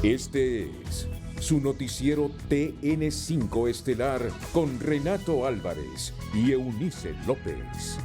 Este es su noticiero TN5 Estelar con Renato Álvarez y Eunice López.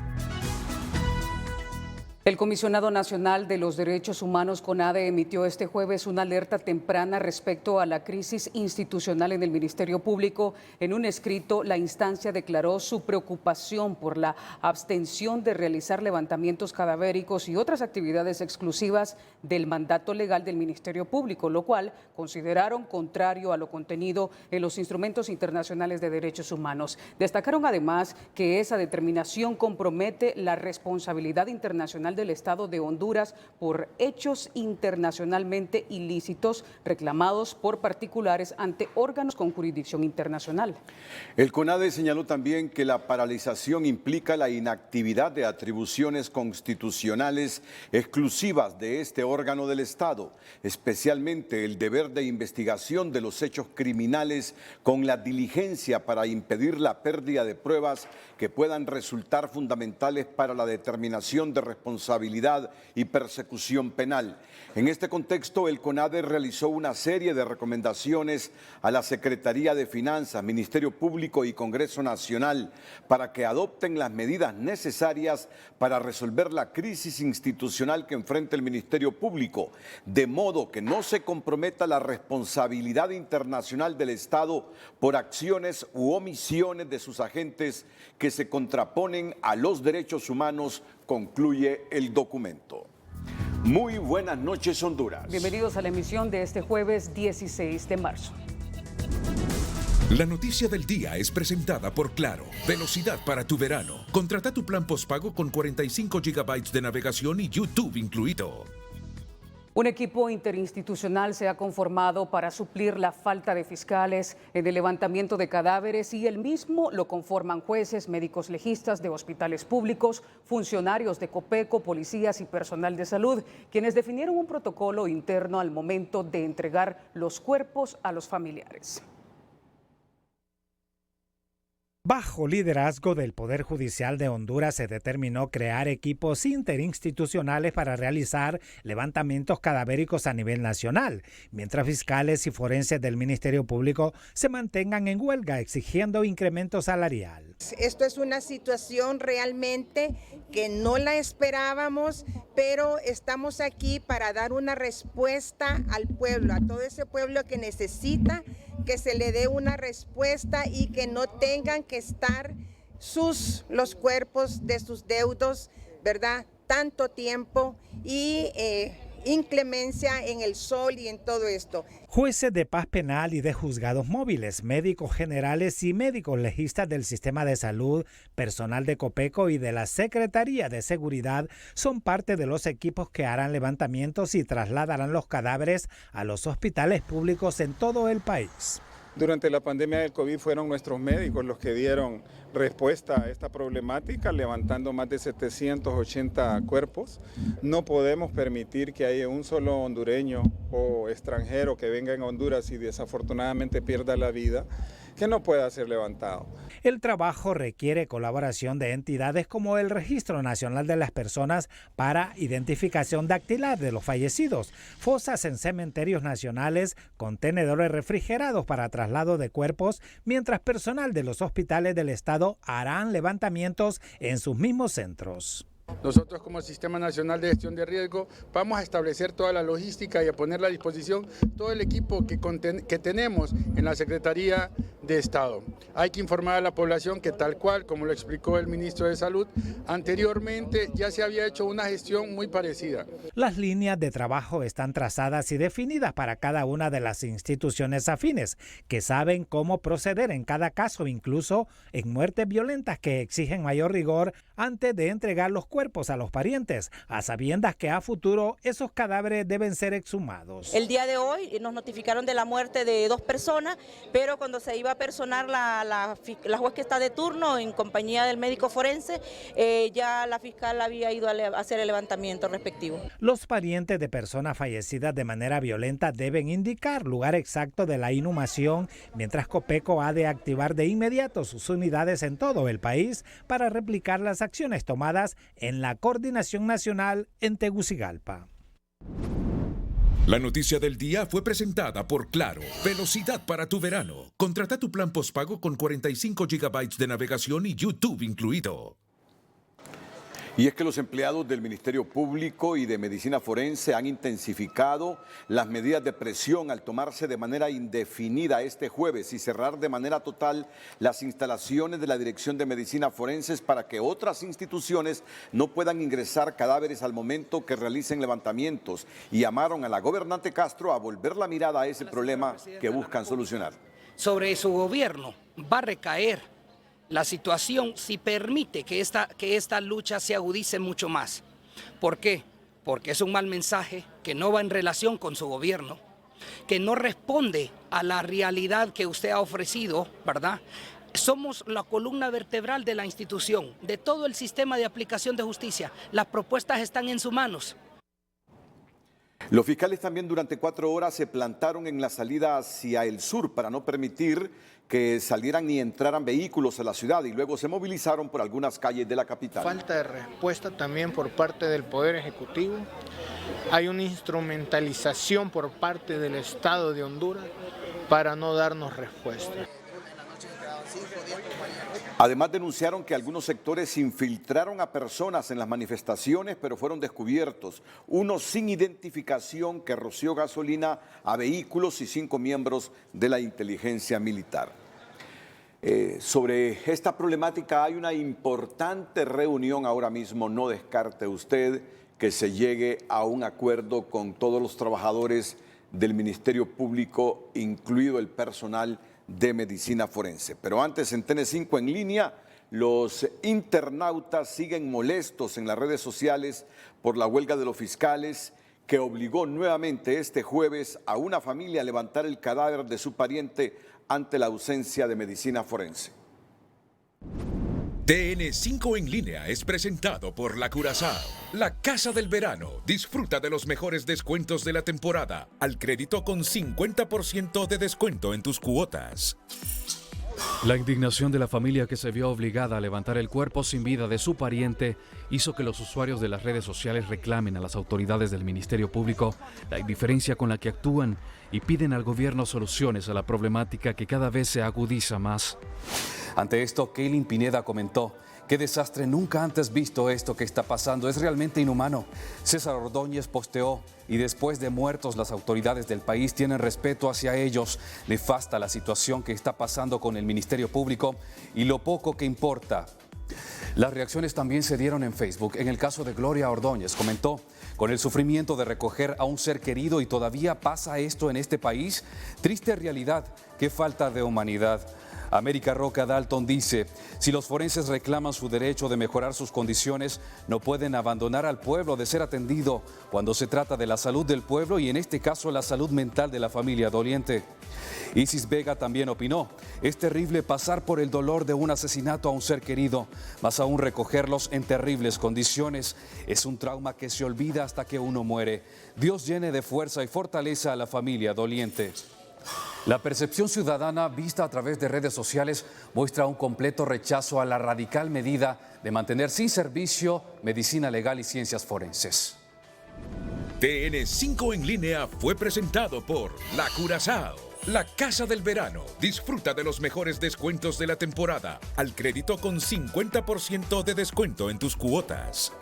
El Comisionado Nacional de los Derechos Humanos, CONADE, emitió este jueves una alerta temprana respecto a la crisis institucional en el Ministerio Público. En un escrito, la instancia declaró su preocupación por la abstención de realizar levantamientos cadavéricos y otras actividades exclusivas del mandato legal del Ministerio Público, lo cual consideraron contrario a lo contenido en los instrumentos internacionales de derechos humanos. Destacaron además que esa determinación compromete la responsabilidad internacional del Estado de Honduras por hechos internacionalmente ilícitos reclamados por particulares ante órganos con jurisdicción internacional. El CONADE señaló también que la paralización implica la inactividad de atribuciones constitucionales exclusivas de este órgano del Estado, especialmente el deber de investigación de los hechos criminales con la diligencia para impedir la pérdida de pruebas que puedan resultar fundamentales para la determinación de responsabilidad y persecución penal. En este contexto, el CONADE realizó una serie de recomendaciones a la Secretaría de Finanzas, Ministerio Público y Congreso Nacional para que adopten las medidas necesarias para resolver la crisis institucional que enfrenta el Ministerio Público, de modo que no se comprometa la responsabilidad internacional del Estado por acciones u omisiones de sus agentes que se contraponen a los derechos humanos, concluye el documento. Muy buenas noches, Honduras. Bienvenidos a la emisión de este jueves 16 de marzo. La noticia del día es presentada por Claro. Velocidad para tu verano. Contrata tu plan postpago con 45 GB de navegación y YouTube incluido. Un equipo interinstitucional se ha conformado para suplir la falta de fiscales en el levantamiento de cadáveres y el mismo lo conforman jueces, médicos legistas de hospitales públicos, funcionarios de COPECO, policías y personal de salud, quienes definieron un protocolo interno al momento de entregar los cuerpos a los familiares. Bajo liderazgo del Poder Judicial de Honduras se determinó crear equipos interinstitucionales para realizar levantamientos cadavéricos a nivel nacional, mientras fiscales y forenses del Ministerio Público se mantengan en huelga exigiendo incremento salarial. Esto es una situación realmente que no la esperábamos, pero estamos aquí para dar una respuesta al pueblo, a todo ese pueblo que necesita que se le dé una respuesta y que no tengan que estar los cuerpos de sus deudos, ¿verdad? Tanto tiempo y inclemencia en el sol y en todo esto. Jueces de paz penal y de juzgados móviles, médicos generales y médicos legistas del sistema de salud, personal de COPECO y de la Secretaría de Seguridad son parte de los equipos que harán levantamientos y trasladarán los cadáveres a los hospitales públicos en todo el país. Durante la pandemia del COVID fueron nuestros médicos los que dieron respuesta a esta problemática, levantando más de 780 cuerpos. No podemos permitir que haya un solo hondureño o extranjero que venga en Honduras y desafortunadamente pierda la vida, que no pueda ser levantado. El trabajo requiere colaboración de entidades como el Registro Nacional de las Personas para identificación dactilar de los fallecidos, fosas en cementerios nacionales, contenedores refrigerados para traslado de cuerpos, mientras personal de los hospitales del Estado harán levantamientos en sus mismos centros. Nosotros como Sistema Nacional de Gestión de Riesgo vamos a establecer toda la logística y a ponerla a disposición todo el equipo que tenemos en la Secretaría de Estado. Hay que informar a la población que tal cual, como lo explicó el ministro de Salud, anteriormente ya se había hecho una gestión muy parecida. Las líneas de trabajo están trazadas y definidas para cada una de las instituciones afines, que saben cómo proceder en cada caso, incluso en muertes violentas que exigen mayor rigor antes de entregar los cuerpos a los parientes, a sabiendas que a futuro esos cadáveres deben ser exhumados. El día de hoy nos notificaron de la muerte de 2 personas, pero cuando se iba a personar la juez que está de turno en compañía del médico forense, ya la fiscal había ido a hacer el levantamiento respectivo. Los parientes de personas fallecidas de manera violenta deben indicar lugar exacto de la inhumación, mientras COPECO ha de activar de inmediato sus unidades en todo el país para replicar las acciones tomadas en la Coordinación Nacional en Tegucigalpa. La noticia del día fue presentada por Claro. Velocidad para tu verano. Contrata tu plan postpago con 45 GB de navegación y YouTube incluido. Y es que los empleados del Ministerio Público y de Medicina Forense han intensificado las medidas de presión al tomarse de manera indefinida este jueves y cerrar de manera total las instalaciones de la Dirección de Medicina Forense para que otras instituciones no puedan ingresar cadáveres al momento que realicen levantamientos, y llamaron a la gobernante Castro a volver la mirada a ese problema que buscan solucionar. Sobre su gobierno va a recaer la situación si permite que esta lucha se agudice mucho más. ¿Por qué? Porque es un mal mensaje que no va en relación con su gobierno, que no responde a la realidad que usted ha ofrecido, ¿verdad? Somos la columna vertebral de la institución, de todo el sistema de aplicación de justicia. Las propuestas están en sus manos. Los fiscales también durante 4 horas se plantaron en la salida hacia el sur para no permitir que salieran ni entraran vehículos a la ciudad, y luego se movilizaron por algunas calles de la capital. Falta de respuesta también por parte del Poder Ejecutivo. Hay una instrumentalización por parte del Estado de Honduras para no darnos respuesta. Además denunciaron que algunos sectores infiltraron a personas en las manifestaciones, pero fueron descubiertos, uno sin identificación que roció gasolina a vehículos, y 5 miembros de la inteligencia militar. Sobre esta problemática hay una importante reunión ahora mismo. No descarte usted que se llegue a un acuerdo con todos los trabajadores del Ministerio Público, incluido el personal de Medicina Forense. Pero antes, en TN5 en línea, los internautas siguen molestos en las redes sociales por la huelga de los fiscales, que obligó nuevamente este jueves a una familia a levantar el cadáver de su pariente ante la ausencia de Medicina Forense. TN5 en línea es presentado por La Curazao, la casa del verano. Disfruta de los mejores descuentos de la temporada, al crédito con 50% de descuento en tus cuotas. La indignación de la familia, que se vio obligada a levantar el cuerpo sin vida de su pariente, hizo que los usuarios de las redes sociales reclamen a las autoridades del Ministerio Público la indiferencia con la que actúan y piden al gobierno soluciones a la problemática que cada vez se agudiza más. Ante esto, Kaylin Pineda comentó: "Qué desastre, nunca antes visto esto que está pasando, es realmente inhumano". César Ordóñez posteó: "Y después de muertos, las autoridades del país tienen respeto hacia ellos. Nefasta la situación que está pasando con el Ministerio Público y lo poco que importa". Las reacciones también se dieron en Facebook. En el caso de Gloria Ordóñez, comentó: "Con el sufrimiento de recoger a un ser querido y todavía pasa esto en este país. Triste realidad, qué falta de humanidad". América Roca Dalton dice: "Si los forenses reclaman su derecho de mejorar sus condiciones, no pueden abandonar al pueblo de ser atendido cuando se trata de la salud del pueblo y en este caso la salud mental de la familia doliente". Isis Vega también opinó: "Es terrible pasar por el dolor de un asesinato a un ser querido, más aún recogerlos en terribles condiciones. Es un trauma que se olvida hasta que uno muere. Dios llene de fuerza y fortaleza a la familia doliente". La percepción ciudadana vista a través de redes sociales muestra un completo rechazo a la radical medida de mantener sin servicio medicina legal y ciencias forenses. TN5 en línea fue presentado por La Curazao, la casa del verano. Disfruta de los mejores descuentos de la temporada, al crédito con 50% de descuento en tus cuotas.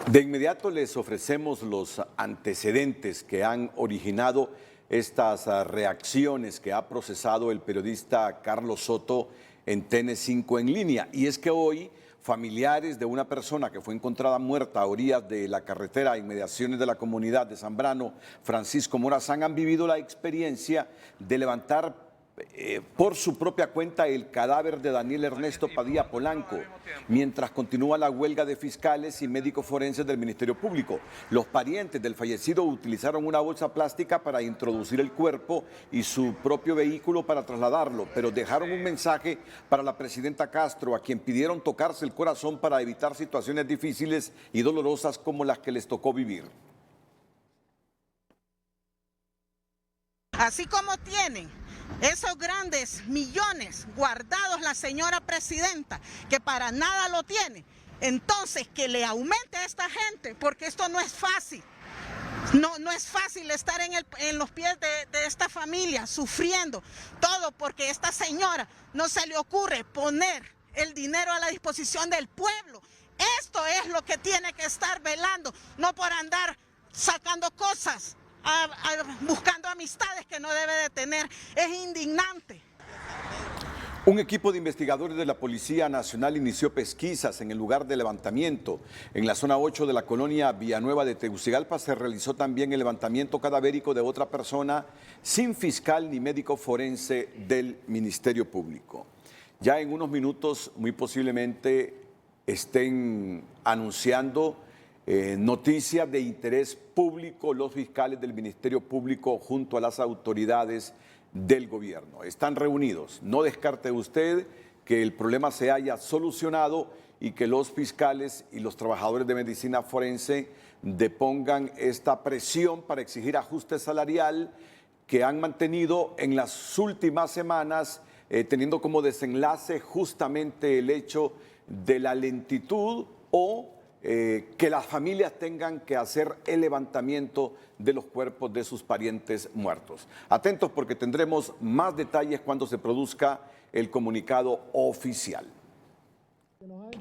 De inmediato les ofrecemos los antecedentes que han originado estas reacciones que ha procesado el periodista Carlos Soto en TN5 en línea. Y es que hoy familiares de una persona que fue encontrada muerta a orillas de la carretera a inmediaciones de la comunidad de Zambrano, Francisco Morazán, han vivido la experiencia de levantar por su propia cuenta el cadáver de Daniel Ernesto Padilla Polanco, mientras continúa la huelga de fiscales y médicos forenses del Ministerio Público. Los parientes del fallecido utilizaron una bolsa plástica para introducir el cuerpo y su propio vehículo para trasladarlo, pero dejaron un mensaje para la presidenta Castro, a quien pidieron tocarse el corazón para evitar situaciones difíciles y dolorosas como las que les tocó vivir. Así como tienen esos grandes millones guardados la señora presidenta, que para nada lo tiene, entonces que le aumente a esta gente, porque esto no es fácil. No es fácil estar en los pies de esta familia, sufriendo, todo porque esta señora no se le ocurre poner el dinero a la disposición del pueblo. Esto es lo que tiene que estar velando, no por andar sacando cosas, buscando amistades que no debe de tener. Es indignante. Un equipo de investigadores de la Policía Nacional inició pesquisas en el lugar de levantamiento. En la zona 8 de la colonia Villanueva de Tegucigalpa se realizó también el levantamiento cadavérico de otra persona sin fiscal ni médico forense del Ministerio Público. Ya en unos minutos, muy posiblemente, estén anunciando noticias de interés público los fiscales del Ministerio Público junto a las autoridades del gobierno. Están reunidos. No descarte usted que el problema se haya solucionado y que los fiscales y los trabajadores de medicina forense depongan esta presión para exigir ajuste salarial que han mantenido en las últimas semanas, teniendo como desenlace justamente el hecho de la lentitud o que las familias tengan que hacer el levantamiento de los cuerpos de sus parientes muertos. Atentos porque tendremos más detalles cuando se produzca el comunicado oficial.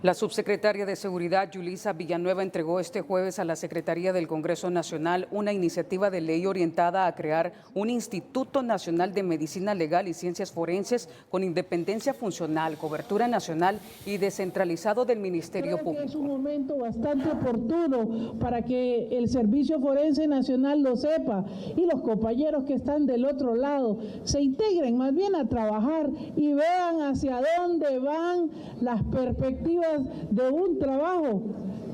La subsecretaria de Seguridad, Yulisa Villanueva, entregó este jueves a la Secretaría del Congreso Nacional una iniciativa de ley orientada a crear un Instituto Nacional de Medicina Legal y Ciencias Forenses con independencia funcional, cobertura nacional y descentralizado del Ministerio Público. Es un momento bastante oportuno para que el Servicio Forense Nacional lo sepa y los compañeros que están del otro lado se integren más bien a trabajar y vean hacia dónde van las perspectivas de un trabajo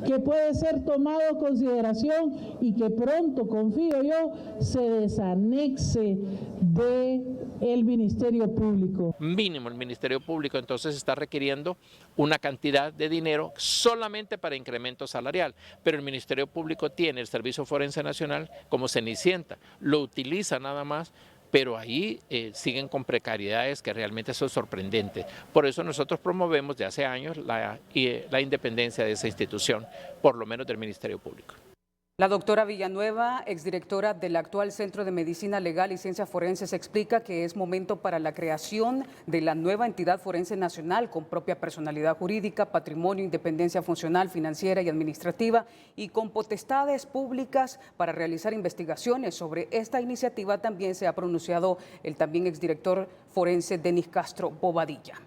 que puede ser tomado en consideración y que pronto, confío yo, se desanexe del Ministerio Público. Mínimo el Ministerio Público entonces está requiriendo una cantidad de dinero solamente para incremento salarial, pero el Ministerio Público tiene el Servicio Forense Nacional como Cenicienta, lo utiliza nada más, pero ahí siguen con precariedades que realmente son sorprendentes. Por eso nosotros promovemos de hace años la independencia de esa institución, por lo menos del Ministerio Público. La doctora Villanueva, exdirectora del actual Centro de Medicina Legal y Ciencias Forenses, explica que es momento para la creación de la nueva entidad forense nacional con propia personalidad jurídica, patrimonio, independencia funcional, financiera y administrativa y con potestades públicas para realizar investigaciones. Sobre esta iniciativa también se ha pronunciado el también exdirector forense Denis Castro Bobadilla.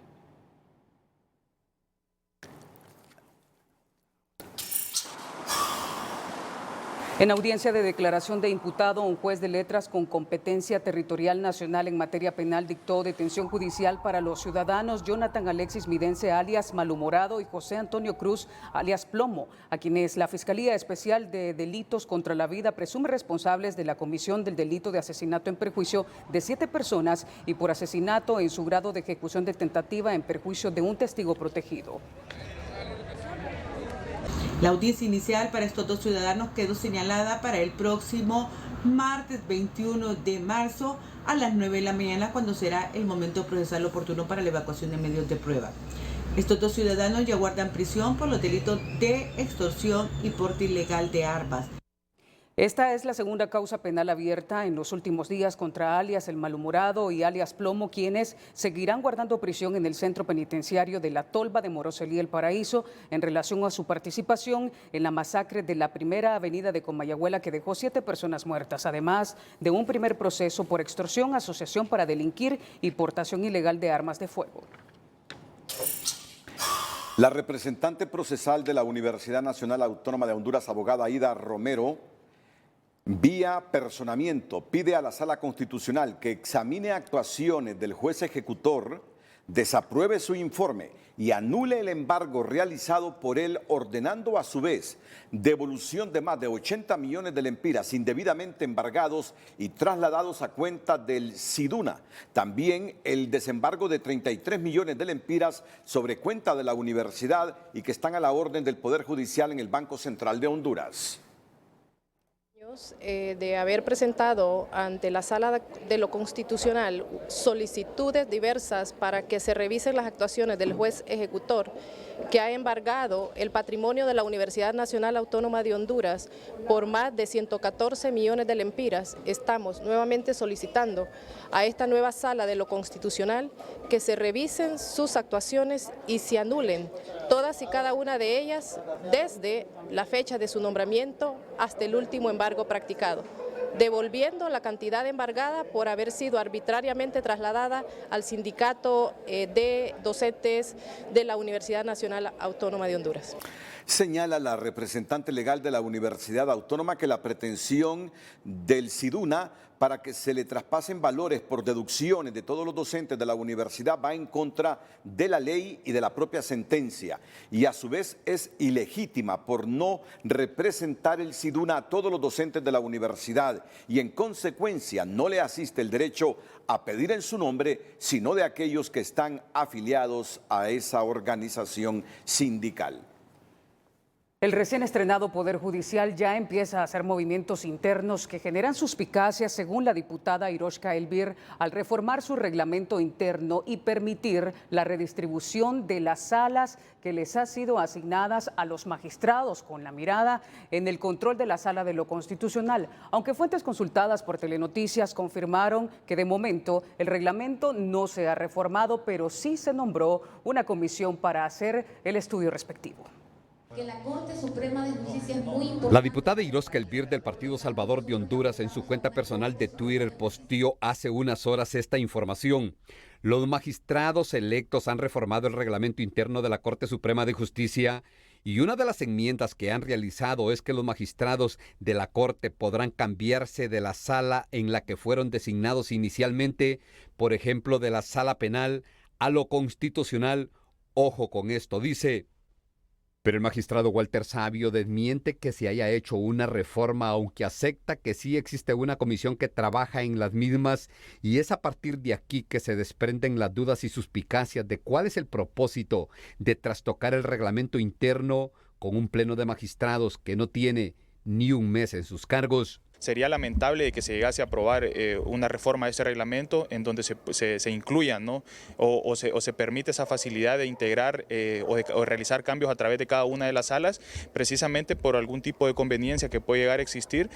En audiencia de declaración de imputado, un juez de letras con competencia territorial nacional en materia penal dictó detención judicial para los ciudadanos Jonathan Alexis Midense, alias Malhumorado, y José Antonio Cruz, alias Plomo, a quienes la Fiscalía Especial de Delitos contra la Vida presume responsables de la comisión del delito de asesinato en perjuicio de 7 personas y por asesinato en su grado de ejecución de tentativa en perjuicio de un testigo protegido. La audiencia inicial para estos dos ciudadanos quedó señalada para el próximo martes 21 de marzo a las 9 de la mañana, cuando será el momento procesal oportuno para la evacuación de medios de prueba. Estos dos ciudadanos ya guardan prisión por los delitos de extorsión y porte ilegal de armas. Esta es la segunda causa penal abierta en los últimos días contra alias El Malhumorado y alias Plomo, quienes seguirán guardando prisión en el centro penitenciario de La Tolva de Moroselí, El Paraíso, en relación a su participación en la masacre de la primera avenida de Comayagüela, que dejó 7 personas muertas, además de un primer proceso por extorsión, asociación para delinquir y portación ilegal de armas de fuego. La representante procesal de la Universidad Nacional Autónoma de Honduras, abogada Aida Romero, vía personamiento, pide a la Sala Constitucional que examine actuaciones del juez ejecutor, desapruebe su informe y anule el embargo realizado por él, ordenando a su vez devolución de más de 80 millones de lempiras indebidamente embargados y trasladados a cuenta del SIDUNA. También el desembargo de 33 millones de lempiras sobre cuenta de la universidad y que están a la orden del Poder Judicial en el Banco Central de Honduras. De haber presentado ante la Sala de lo Constitucional solicitudes diversas para que se revisen las actuaciones del juez ejecutor que ha embargado el patrimonio de la Universidad Nacional Autónoma de Honduras por más de 114 millones de lempiras, estamos nuevamente solicitando a esta nueva Sala de lo Constitucional que se revisen sus actuaciones y se anulen todas y cada una de ellas desde la fecha de su nombramiento hasta el último embargo practicado, devolviendo la cantidad embargada por haber sido arbitrariamente trasladada al sindicato de docentes de la Universidad Nacional Autónoma de Honduras. Señala la representante legal de la Universidad Autónoma que la pretensión del SIDUNA para que se le traspasen valores por deducciones de todos los docentes de la universidad va en contra de la ley y de la propia sentencia, y a su vez es ilegítima por no representar el SIDUNA a todos los docentes de la universidad, y en consecuencia no le asiste el derecho a pedir en su nombre, sino de aquellos que están afiliados a esa organización sindical. El recién estrenado Poder Judicial ya empieza a hacer movimientos internos que generan suspicacias, según la diputada Iroshka Elbir, al reformar su reglamento interno y permitir la redistribución de las salas que les ha sido asignadas a los magistrados, con la mirada en el control de la Sala de lo Constitucional. Aunque fuentes consultadas por Telenoticias confirmaron que de momento el reglamento no se ha reformado, pero sí se nombró una comisión para hacer el estudio respectivo. Que la Corte Suprema de Justicia es muy importante. La diputada Iroshka Elbir del Partido Salvador de Honduras en su cuenta personal de Twitter posteó hace unas horas esta información. Los magistrados electos han reformado el reglamento interno de la Corte Suprema de Justicia y una de las enmiendas que han realizado es que los magistrados de la Corte podrán cambiarse de la sala en la que fueron designados inicialmente, por ejemplo, de la sala penal a lo constitucional. Ojo con esto, dice. Pero el magistrado Walter Sabio desmiente que se haya hecho una reforma, aunque acepta que sí existe una comisión que trabaja en las mismas, y es a partir de aquí que se desprenden las dudas y suspicacias de cuál es el propósito de trastocar el reglamento interno con un pleno de magistrados que no tiene ni un mes en sus cargos. Sería lamentable que se llegase a aprobar una reforma de este reglamento en donde se incluyan, ¿no? o se permite esa facilidad de integrar o realizar cambios a través de cada una de las salas, precisamente por algún tipo de conveniencia que puede llegar a existir.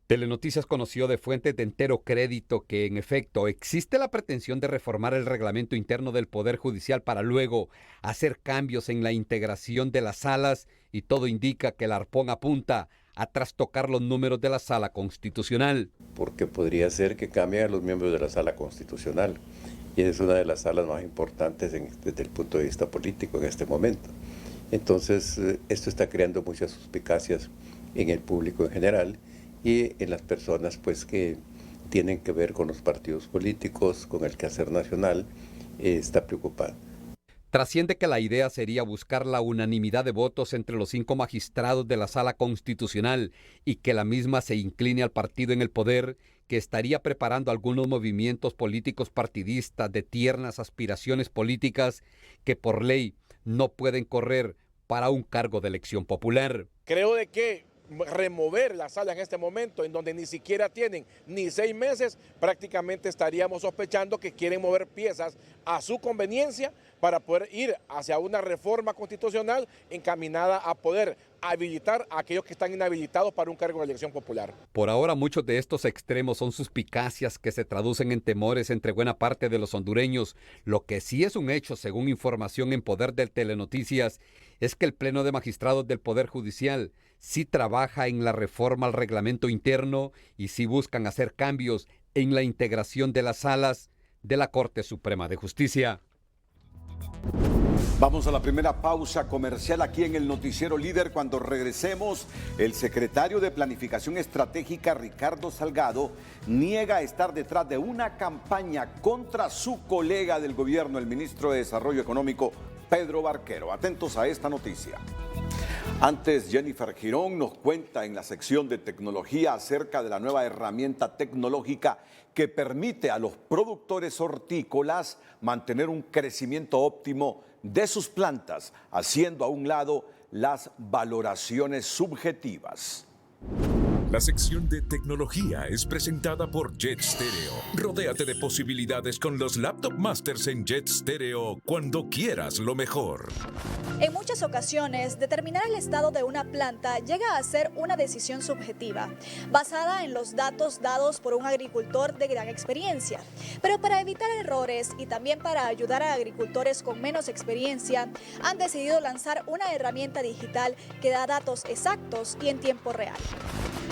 Telenoticias conoció de fuentes de entero crédito que, en efecto, existe la pretensión de reformar el reglamento interno del Poder Judicial para luego hacer cambios en la integración de las salas, y todo indica que el arpón apunta a trastocar los números de la Sala Constitucional. Porque podría ser que cambien a los miembros de la Sala Constitucional, y es una de las salas más importantes desde el punto de vista político en este momento. Entonces, esto está creando muchas suspicacias en el público en general y en las personas pues que tienen que ver con los partidos políticos, con el quehacer nacional, está preocupada. Trasciende que la idea sería buscar la unanimidad de votos entre los 5 magistrados de la Sala Constitucional y que la misma se incline al partido en el poder, que estaría preparando algunos movimientos políticos partidistas de tiernas aspiraciones políticas que por ley no pueden correr para un cargo de elección popular. Creo de que remover la sala en este momento, en donde ni siquiera tienen ni 6 meses, prácticamente estaríamos sospechando que quieren mover piezas a su conveniencia para poder ir hacia una reforma constitucional encaminada a poder habilitar a aquellos que están inhabilitados para un cargo de elección popular. Por ahora, muchos de estos extremos son suspicacias que se traducen en temores entre buena parte de los hondureños. Lo que sí es un hecho, según información en poder de Telenoticias, es que el Pleno de Magistrados del Poder Judicial sí trabaja en la reforma al reglamento interno y sí buscan hacer cambios en la integración de las salas de la Corte Suprema de Justicia. Vamos a la primera pausa comercial aquí en el Noticiero Líder. Cuando regresemos, el secretario de Planificación Estratégica, Ricardo Salgado, niega estar detrás de una campaña contra su colega del gobierno, el ministro de Desarrollo Económico, Pedro Barquero. Atentos a esta noticia. Antes, Jennifer Girón nos cuenta en la sección de tecnología acerca de la nueva herramienta tecnológica que permite a los productores hortícolas mantener un crecimiento óptimo de sus plantas, haciendo a un lado las valoraciones subjetivas. La sección de tecnología es presentada por Jet Stereo. Rodéate de posibilidades con los Laptop Masters en Jet Stereo cuando quieras lo mejor. En muchas ocasiones, determinar el estado de una planta llega a ser una decisión subjetiva, basada en los datos dados por un agricultor de gran experiencia. Pero para evitar errores y también para ayudar a agricultores con menos experiencia, han decidido lanzar una herramienta digital que da datos exactos y en tiempo real.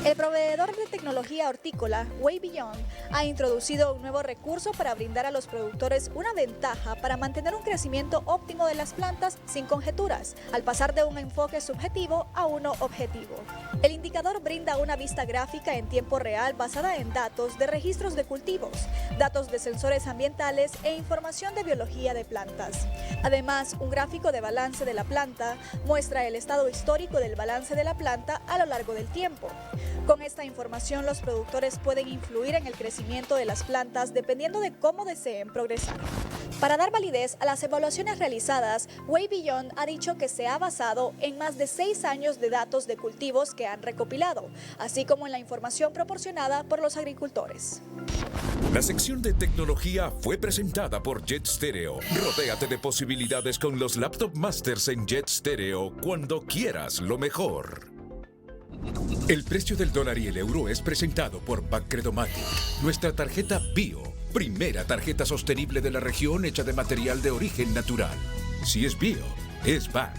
El proveedor de tecnología hortícola, Way Beyond, ha introducido un nuevo recurso para brindar a los productores una ventaja para mantener un crecimiento óptimo de las plantas sin conjeturas, al pasar de un enfoque subjetivo a uno objetivo. El indicador brinda una vista gráfica en tiempo real basada en datos de registros de cultivos, datos de sensores ambientales e información de biología de plantas. Además, un gráfico de balance de la planta muestra el estado histórico del balance de la planta a lo largo del tiempo. Con esta información, los productores pueden influir en el crecimiento de las plantas dependiendo de cómo deseen progresar. Para dar validez a las evaluaciones realizadas, Way Beyond ha dicho que se ha basado en más de 6 años de datos de cultivos que han recopilado, así como en la información proporcionada por los agricultores. La sección de tecnología fue presentada por Jet Stereo. Rodéate de posibilidades con los Laptop Masters en Jet Stereo cuando quieras lo mejor. El precio del dólar y el euro es presentado por Bancredomatic, nuestra tarjeta Bio, primera tarjeta sostenible de la región hecha de material de origen natural. Si es Bio, es Bank.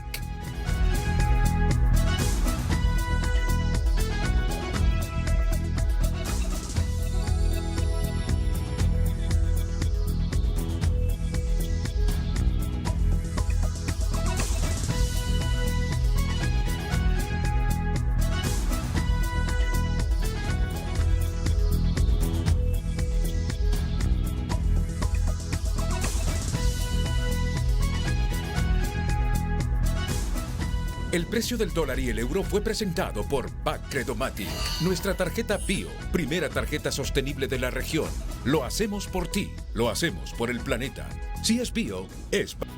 El precio del dólar y el euro fue presentado por Bancredomatic, nuestra tarjeta Bio, primera tarjeta sostenible de la región. Lo hacemos por ti, lo hacemos por el planeta. Si es Bio, es Bank.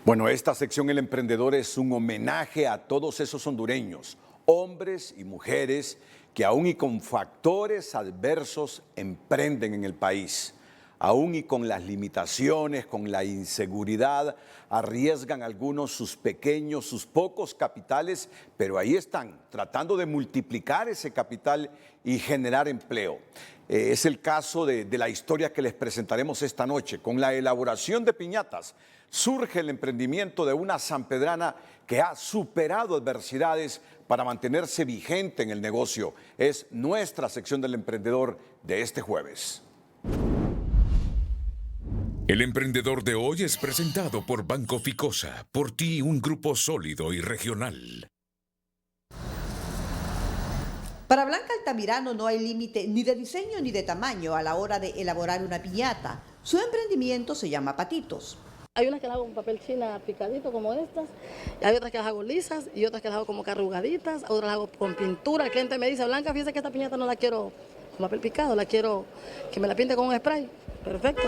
Bueno, esta sección El Emprendedor es un homenaje a todos esos hondureños, hombres y mujeres que aún y con factores adversos emprenden en el país. Aún y con las limitaciones, con la inseguridad, arriesgan algunos sus pequeños, sus pocos capitales, pero ahí están, tratando de multiplicar ese capital y generar empleo. Es el caso de la historia que les presentaremos esta noche. Con la elaboración de piñatas, surge el emprendimiento de una sanpedrana que ha superado adversidades para mantenerse vigente en el negocio. Es nuestra sección del emprendedor de este jueves. El emprendedor de hoy es presentado por Banco Ficosa, por ti un grupo sólido y regional. Para Blanca Altamirano no hay límite ni de diseño ni de tamaño a la hora de elaborar una piñata. Su emprendimiento se llama Patitos. Hay unas que las hago con papel china picadito como estas, y hay otras que las hago lisas y otras que las hago como carrugaditas, otras las hago con pintura. El cliente me dice, Blanca, fíjese que esta piñata no la quiero con papel picado, la quiero que me la pinte con un spray. Perfecto.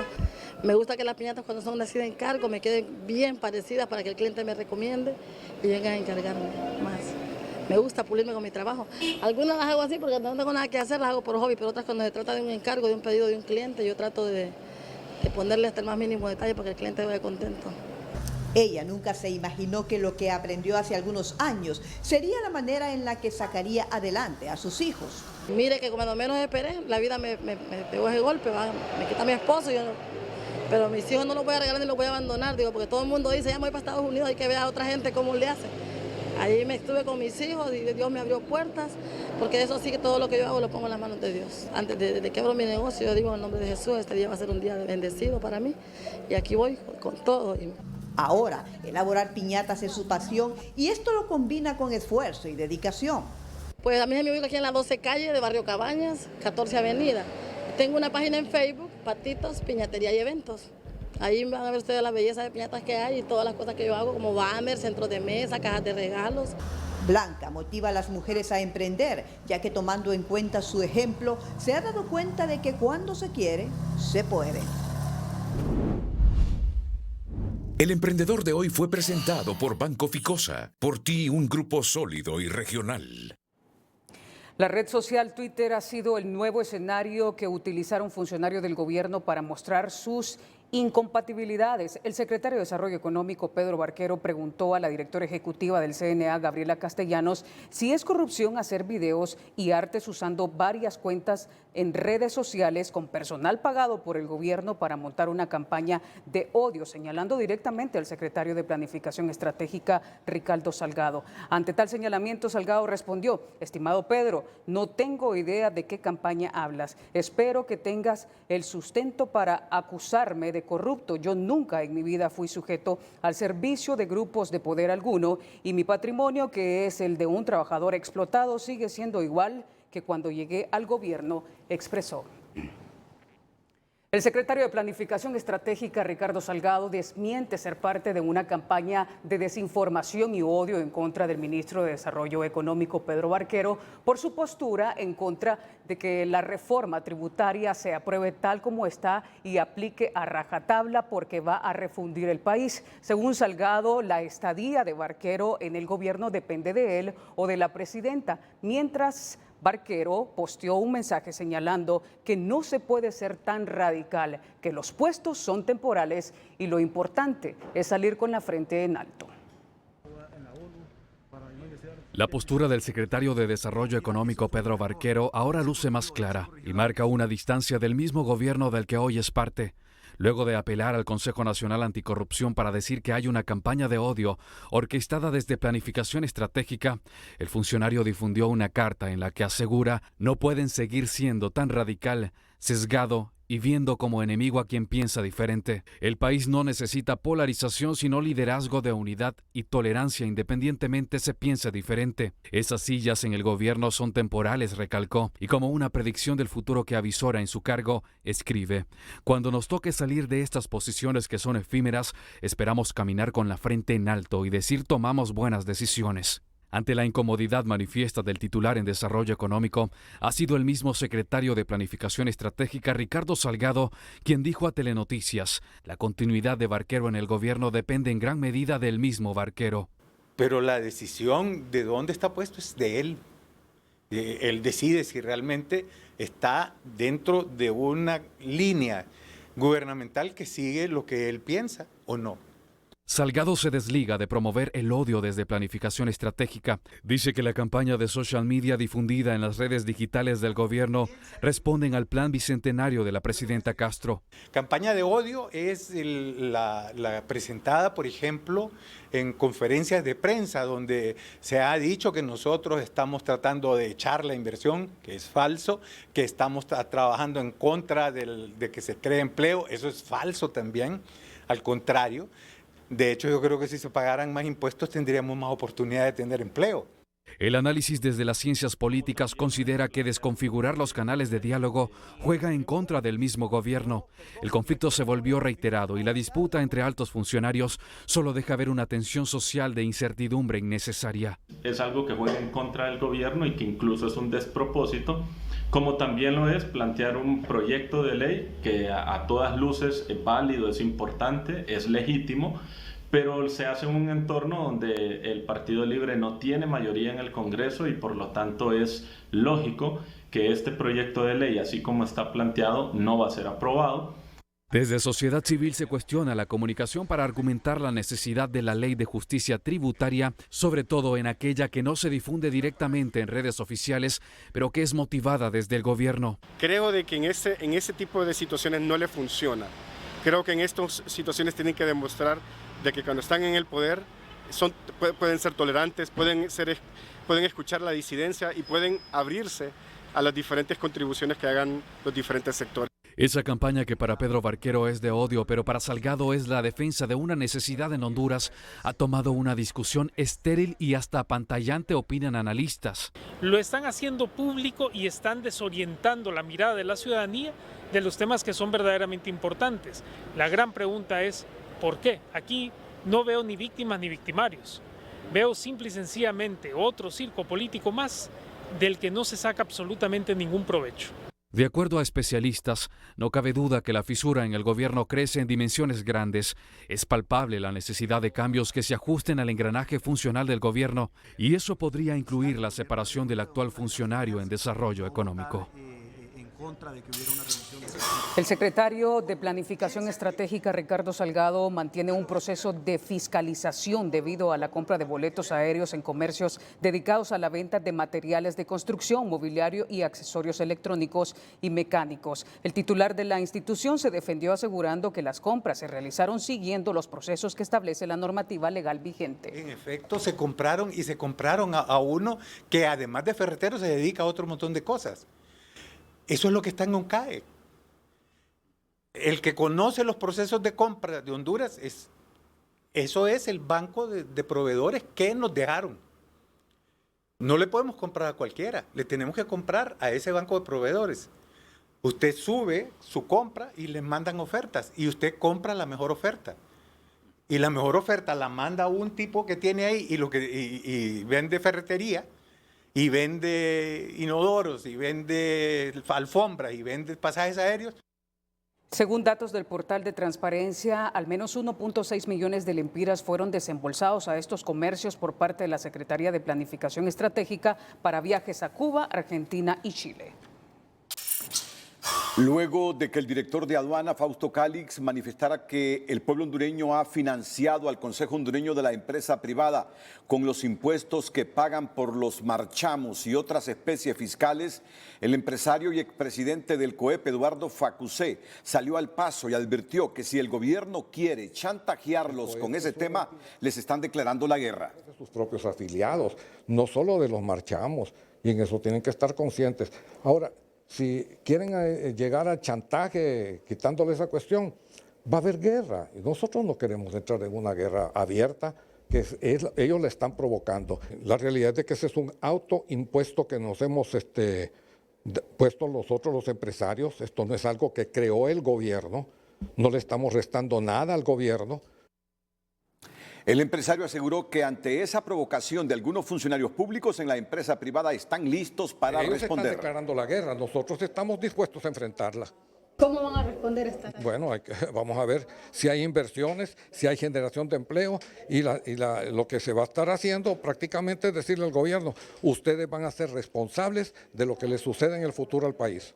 Me gusta que las piñatas cuando son así de encargo me queden bien parecidas para que el cliente me recomiende y venga a encargarme más. Me gusta pulirme con mi trabajo. Algunas las hago así porque no tengo nada que hacer, las hago por hobby, pero otras cuando se trata de un encargo, de un pedido de un cliente, yo trato de ponerle hasta el más mínimo detalle para que el cliente vaya contento. Ella nunca se imaginó que lo que aprendió hace algunos años sería la manera en la que sacaría adelante a sus hijos. Mire que cuando menos esperé, la vida me pegó ese golpe, me quita mi esposo, pero mis hijos no los voy a regalar ni los voy a abandonar, digo, porque todo el mundo dice, ya me voy para Estados Unidos, hay que ver a otra gente cómo le hace. Ahí me estuve con mis hijos y Dios me abrió puertas, porque eso sí que todo lo que yo hago lo pongo en las manos de Dios. Antes de que abro mi negocio, yo digo en el nombre de Jesús, este día va a ser un día bendecido para mí y aquí voy con todo. Ahora, elaborar piñatas es su pasión y esto lo combina con esfuerzo y dedicación. Pues a mí me ubico aquí en la 12 calle de Barrio Cabañas, 14 Avenida. Tengo una página en Facebook, Patitos, Piñatería y Eventos. Ahí van a ver ustedes la belleza de piñatas que hay y todas las cosas que yo hago, como banner, centros de mesa, cajas de regalos. Blanca motiva a las mujeres a emprender, ya que tomando en cuenta su ejemplo, se ha dado cuenta de que cuando se quiere, se puede. El emprendedor de hoy fue presentado por Banco Ficosa. Por ti, un grupo sólido y regional. La red social Twitter ha sido el nuevo escenario que utilizaron funcionarios del gobierno para mostrar sus incompatibilidades. El secretario de Desarrollo Económico, Pedro Barquero, preguntó a la directora ejecutiva del CNA, Gabriela Castellanos, si es corrupción hacer videos y artes usando varias cuentas en redes sociales con personal pagado por el gobierno para montar una campaña de odio, señalando directamente al secretario de Planificación Estratégica, Ricardo Salgado. Ante tal señalamiento, Salgado respondió: estimado Pedro, no tengo idea de qué campaña hablas. Espero que tengas el sustento para acusarme de corrupto. Yo nunca en mi vida fui sujeto al servicio de grupos de poder alguno y mi patrimonio, que es el de un trabajador explotado, sigue siendo igual que cuando llegué al gobierno, expresó. El secretario de Planificación Estratégica, Ricardo Salgado, desmiente ser parte de una campaña de desinformación y odio en contra del ministro de Desarrollo Económico, Pedro Barquero, por su postura en contra de que la reforma tributaria se apruebe tal como está y aplique a rajatabla porque va a refundir el país. Según Salgado, la estadía de Barquero en el gobierno depende de él o de la presidenta, mientras Barquero posteó un mensaje señalando que no se puede ser tan radical, que los puestos son temporales y lo importante es salir con la frente en alto. La postura del secretario de Desarrollo Económico, Pedro Barquero, ahora luce más clara y marca una distancia del mismo gobierno del que hoy es parte. Luego de apelar al Consejo Nacional Anticorrupción para decir que hay una campaña de odio orquestada desde Planificación Estratégica, el funcionario difundió una carta en la que asegura no pueden seguir siendo tan radical, sesgado y viendo como enemigo a quien piensa diferente. El país no necesita polarización, sino liderazgo de unidad y tolerancia independientemente se piense diferente. Esas sillas en el gobierno son temporales, recalcó, y como una predicción del futuro que avisora en su cargo, escribe: cuando nos toque salir de estas posiciones que son efímeras, esperamos caminar con la frente en alto y decir tomamos buenas decisiones. Ante la incomodidad manifiesta del titular en Desarrollo Económico, ha sido el mismo secretario de Planificación Estratégica, Ricardo Salgado, quien dijo a Telenoticias: la continuidad de Barquero en el gobierno depende en gran medida del mismo Barquero. Pero la decisión de dónde está puesto es de él. Él decide si realmente está dentro de una línea gubernamental que sigue lo que él piensa o no. Salgado se desliga de promover el odio desde Planificación Estratégica. Dice que la campaña de social media difundida en las redes digitales del gobierno responden al plan bicentenario de la presidenta Castro. Campaña de odio es la presentada, por ejemplo, en conferencias de prensa, donde se ha dicho que nosotros estamos tratando de echar la inversión, que es falso, que estamos trabajando en contra de que se cree empleo, eso es falso también, al contrario. De hecho, yo creo que si se pagaran más impuestos tendríamos más oportunidad de tener empleo. El análisis desde las ciencias políticas considera que desconfigurar los canales de diálogo juega en contra del mismo gobierno. El conflicto se volvió reiterado y la disputa entre altos funcionarios solo deja ver una tensión social de incertidumbre innecesaria. Es algo que juega en contra del gobierno y que incluso es un despropósito, como también lo es plantear un proyecto de ley que a todas luces es válido, es importante, es legítimo, pero se hace en un entorno donde el Partido Libre no tiene mayoría en el Congreso y por lo tanto es lógico que este proyecto de ley, así como está planteado, no va a ser aprobado. Desde sociedad civil se cuestiona la comunicación para argumentar la necesidad de la ley de justicia tributaria, sobre todo en aquella que no se difunde directamente en redes oficiales, pero que es motivada desde el gobierno. Creo de que en ese tipo de situaciones no le funciona. Creo que en estas situaciones tienen que demostrar de que cuando están en el poder pueden ser tolerantes, pueden escuchar la disidencia y pueden abrirse a las diferentes contribuciones que hagan los diferentes sectores. Esa campaña que para Pedro Barquero es de odio, pero para Salgado es la defensa de una necesidad en Honduras, ha tomado una discusión estéril y hasta apantallante, opinan analistas. Lo están haciendo público y están desorientando la mirada de la ciudadanía de los temas que son verdaderamente importantes. La gran pregunta es, ¿por qué? Aquí no veo ni víctimas ni victimarios. Veo simple y sencillamente otro circo político más del que no se saca absolutamente ningún provecho. De acuerdo a especialistas, no cabe duda que la fisura en el gobierno crece en dimensiones grandes. Es palpable la necesidad de cambios que se ajusten al engranaje funcional del gobierno, y eso podría incluir la separación del actual funcionario en desarrollo económico. El secretario de Planificación Estratégica, Ricardo Salgado, mantiene un proceso de fiscalización debido a la compra de boletos aéreos en comercios dedicados a la venta de materiales de construcción, mobiliario y accesorios electrónicos y mecánicos. El titular de la institución se defendió asegurando que las compras se realizaron siguiendo los procesos que establece la normativa legal vigente. En efecto, se compraron a uno que además de ferretero se dedica a otro montón de cosas. Eso es lo que está en ONCAE. El que conoce los procesos de compra de Honduras, eso es el banco de proveedores que nos dejaron. No le podemos comprar a cualquiera, le tenemos que comprar a ese banco de proveedores. Usted sube su compra y le mandan ofertas y usted compra la mejor oferta. Y la mejor oferta la manda un tipo que tiene ahí y vende ferretería, y vende inodoros, y vende alfombras, y vende pasajes aéreos. Según datos del portal de transparencia, al menos 1.6 millones de lempiras fueron desembolsados a estos comercios por parte de la Secretaría de Planificación Estratégica para viajes a Cuba, Argentina y Chile. Luego de que el director de aduana, Fausto Calix, manifestara que el pueblo hondureño ha financiado al Consejo Hondureño de la Empresa Privada con los impuestos que pagan por los marchamos y otras especies fiscales, el empresario y expresidente del COEP, Eduardo Facusé, salió al paso y advirtió que si el gobierno quiere chantajearlos con ese tema, les están declarando la guerra. Sus propios afiliados, no solo de los marchamos, y en eso tienen que estar conscientes. Ahora, si quieren llegar al chantaje quitándole esa cuestión, va a haber guerra. Y nosotros no queremos entrar en una guerra abierta, que ellos le están provocando. La realidad es de que ese es un autoimpuesto que nos hemos puesto nosotros los empresarios. Esto no es algo que creó el gobierno, no le estamos restando nada al gobierno. El empresario aseguró que ante esa provocación de algunos funcionarios públicos en la empresa privada están listos para responder. Ellos están declarando la guerra, nosotros estamos dispuestos a enfrentarla. ¿Cómo van a responder esta guerra? Bueno, vamos a ver si hay inversiones, si hay generación de empleo y lo que se va a estar haciendo prácticamente es decirle al gobierno, ustedes van a ser responsables de lo que les suceda en el futuro al país.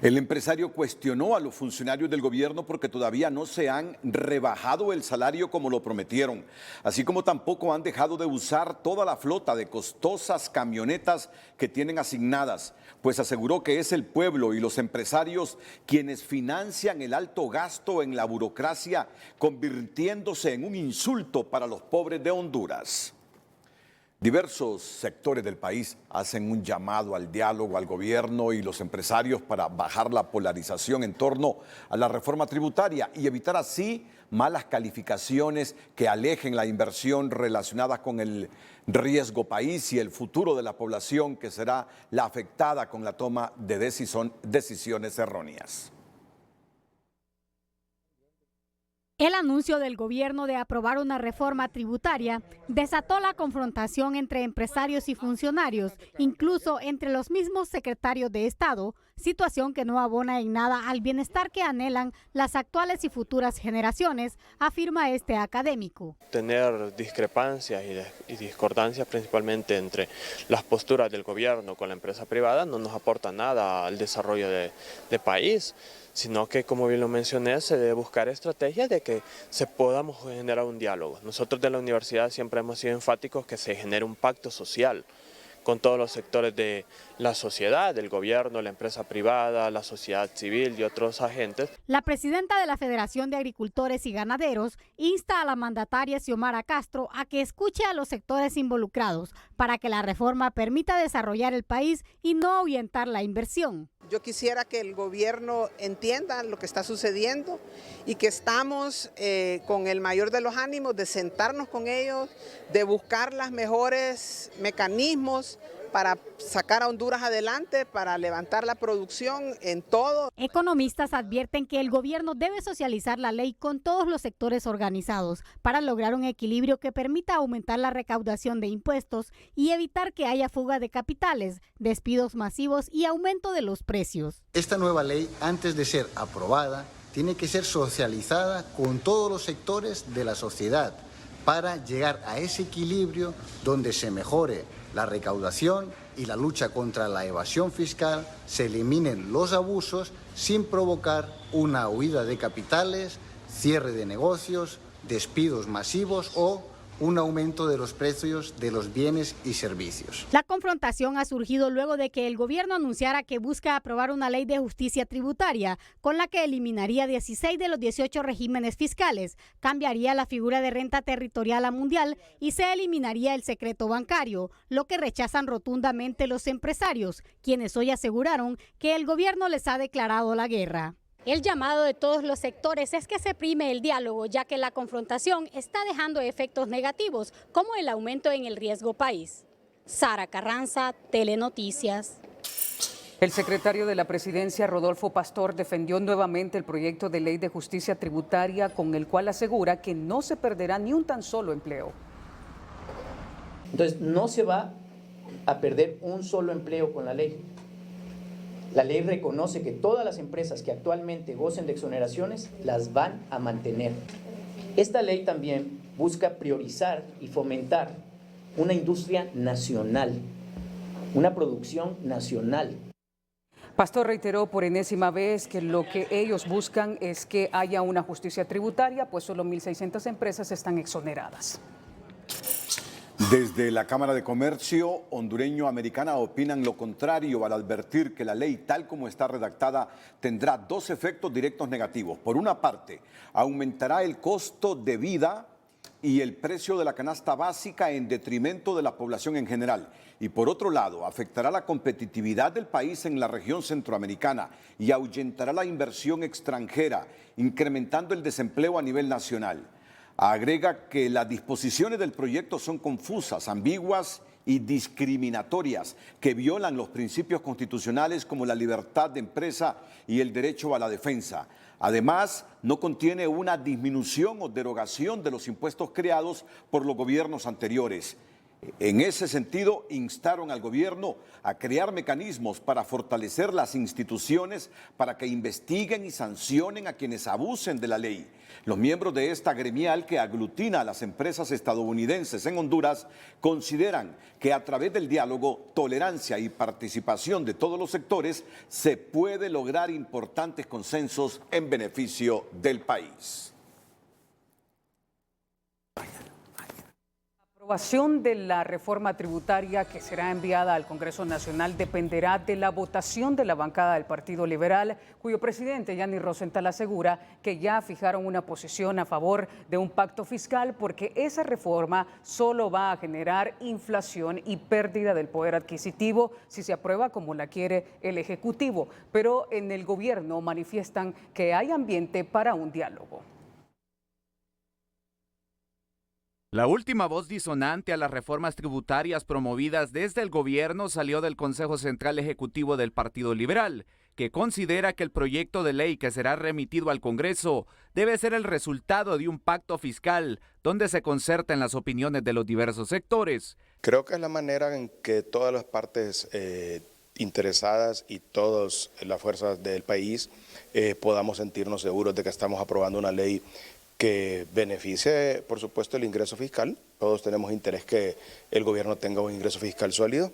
El empresario cuestionó a los funcionarios del gobierno porque todavía no se han rebajado el salario como lo prometieron, así como tampoco han dejado de usar toda la flota de costosas camionetas que tienen asignadas, pues aseguró que es el pueblo y los empresarios quienes financian el alto gasto en la burocracia, convirtiéndose en un insulto para los pobres de Honduras. Diversos sectores del país hacen un llamado al diálogo al gobierno y los empresarios para bajar la polarización en torno a la reforma tributaria y evitar así malas calificaciones que alejen la inversión relacionada con el riesgo país y el futuro de la población que será la afectada con la toma de decisiones erróneas. El anuncio del gobierno de aprobar una reforma tributaria desató la confrontación entre empresarios y funcionarios, incluso entre los mismos secretarios de Estado, situación que no abona en nada al bienestar que anhelan las actuales y futuras generaciones, afirma este académico. Tener discrepancias y discordancias principalmente entre las posturas del gobierno con la empresa privada no nos aporta nada al desarrollo de país, sino que, como bien lo mencioné, se debe buscar estrategias de que se podamos generar un diálogo. Nosotros de la universidad siempre hemos sido enfáticos que se genere un pacto social con todos los sectores de la sociedad, del gobierno, la empresa privada, la sociedad civil y otros agentes. La presidenta de la Federación de Agricultores y Ganaderos insta a la mandataria Xiomara Castro a que escuche a los sectores involucrados para que la reforma permita desarrollar el país y no ahuyentar la inversión. Yo quisiera que el gobierno entienda lo que está sucediendo y que estamos con el mayor de los ánimos de sentarnos con ellos, de buscar los mejores mecanismos para sacar a Honduras adelante, para levantar la producción en todo. Economistas advierten que el gobierno debe socializar la ley con todos los sectores organizados para lograr un equilibrio que permita aumentar la recaudación de impuestos y evitar que haya fuga de capitales, despidos masivos y aumento de los precios. Esta nueva ley, antes de ser aprobada, tiene que ser socializada con todos los sectores de la sociedad para llegar a ese equilibrio donde se mejore la recaudación y la lucha contra la evasión fiscal, se eliminen los abusos sin provocar una huida de capitales, cierre de negocios, despidos masivos o un aumento de los precios de los bienes y servicios. La confrontación ha surgido luego de que el gobierno anunciara que busca aprobar una ley de justicia tributaria con la que eliminaría 16 de los 18 regímenes fiscales, cambiaría la figura de renta territorial a mundial y se eliminaría el secreto bancario, lo que rechazan rotundamente los empresarios, quienes hoy aseguraron que el gobierno les ha declarado la guerra. El llamado de todos los sectores es que se prime el diálogo, ya que la confrontación está dejando efectos negativos, como el aumento en el riesgo país. Sara Carranza, Telenoticias. El secretario de la Presidencia, Rodolfo Pastor, defendió nuevamente el proyecto de ley de justicia tributaria con el cual asegura que no se perderá ni un tan solo empleo. Entonces, no se va a perder un solo empleo con la ley. La ley reconoce que todas las empresas que actualmente gocen de exoneraciones las van a mantener. Esta ley también busca priorizar y fomentar una industria nacional, una producción nacional. Pastor reiteró por enésima vez que lo que ellos buscan es que haya una justicia tributaria, pues solo 1.600 empresas están exoneradas. Desde la Cámara de Comercio hondureño-americana opinan lo contrario al advertir que la ley tal como está redactada tendrá dos efectos directos negativos. Por una parte, aumentará el costo de vida y el precio de la canasta básica en detrimento de la población en general. Y por otro lado, afectará la competitividad del país en la región centroamericana y ahuyentará la inversión extranjera, incrementando el desempleo a nivel nacional. Agrega que las disposiciones del proyecto son confusas, ambiguas y discriminatorias, que violan los principios constitucionales como la libertad de empresa y el derecho a la defensa. Además, no contiene una disminución o derogación de los impuestos creados por los gobiernos anteriores. En ese sentido, instaron al gobierno a crear mecanismos para fortalecer las instituciones para que investiguen y sancionen a quienes abusen de la ley. Los miembros de esta gremial que aglutina a las empresas estadounidenses en Honduras consideran que a través del diálogo, tolerancia y participación de todos los sectores se puede lograr importantes consensos en beneficio del país. La aprobación de la reforma tributaria que será enviada al Congreso Nacional dependerá de la votación de la bancada del Partido Liberal, cuyo presidente, Yanni Rosenthal, asegura que ya fijaron una posición a favor de un pacto fiscal porque esa reforma solo va a generar inflación y pérdida del poder adquisitivo si se aprueba como la quiere el Ejecutivo. Pero en el gobierno manifiestan que hay ambiente para un diálogo. La última voz disonante a las reformas tributarias promovidas desde el gobierno salió del Consejo Central Ejecutivo del Partido Liberal, que considera que el proyecto de ley que será remitido al Congreso debe ser el resultado de un pacto fiscal donde se concerten las opiniones de los diversos sectores. Creo que es la manera en que todas las partes interesadas y todas las fuerzas del país podamos sentirnos seguros de que estamos aprobando una ley que beneficie, por supuesto, el ingreso fiscal. Todos tenemos interés que el gobierno tenga un ingreso fiscal sólido,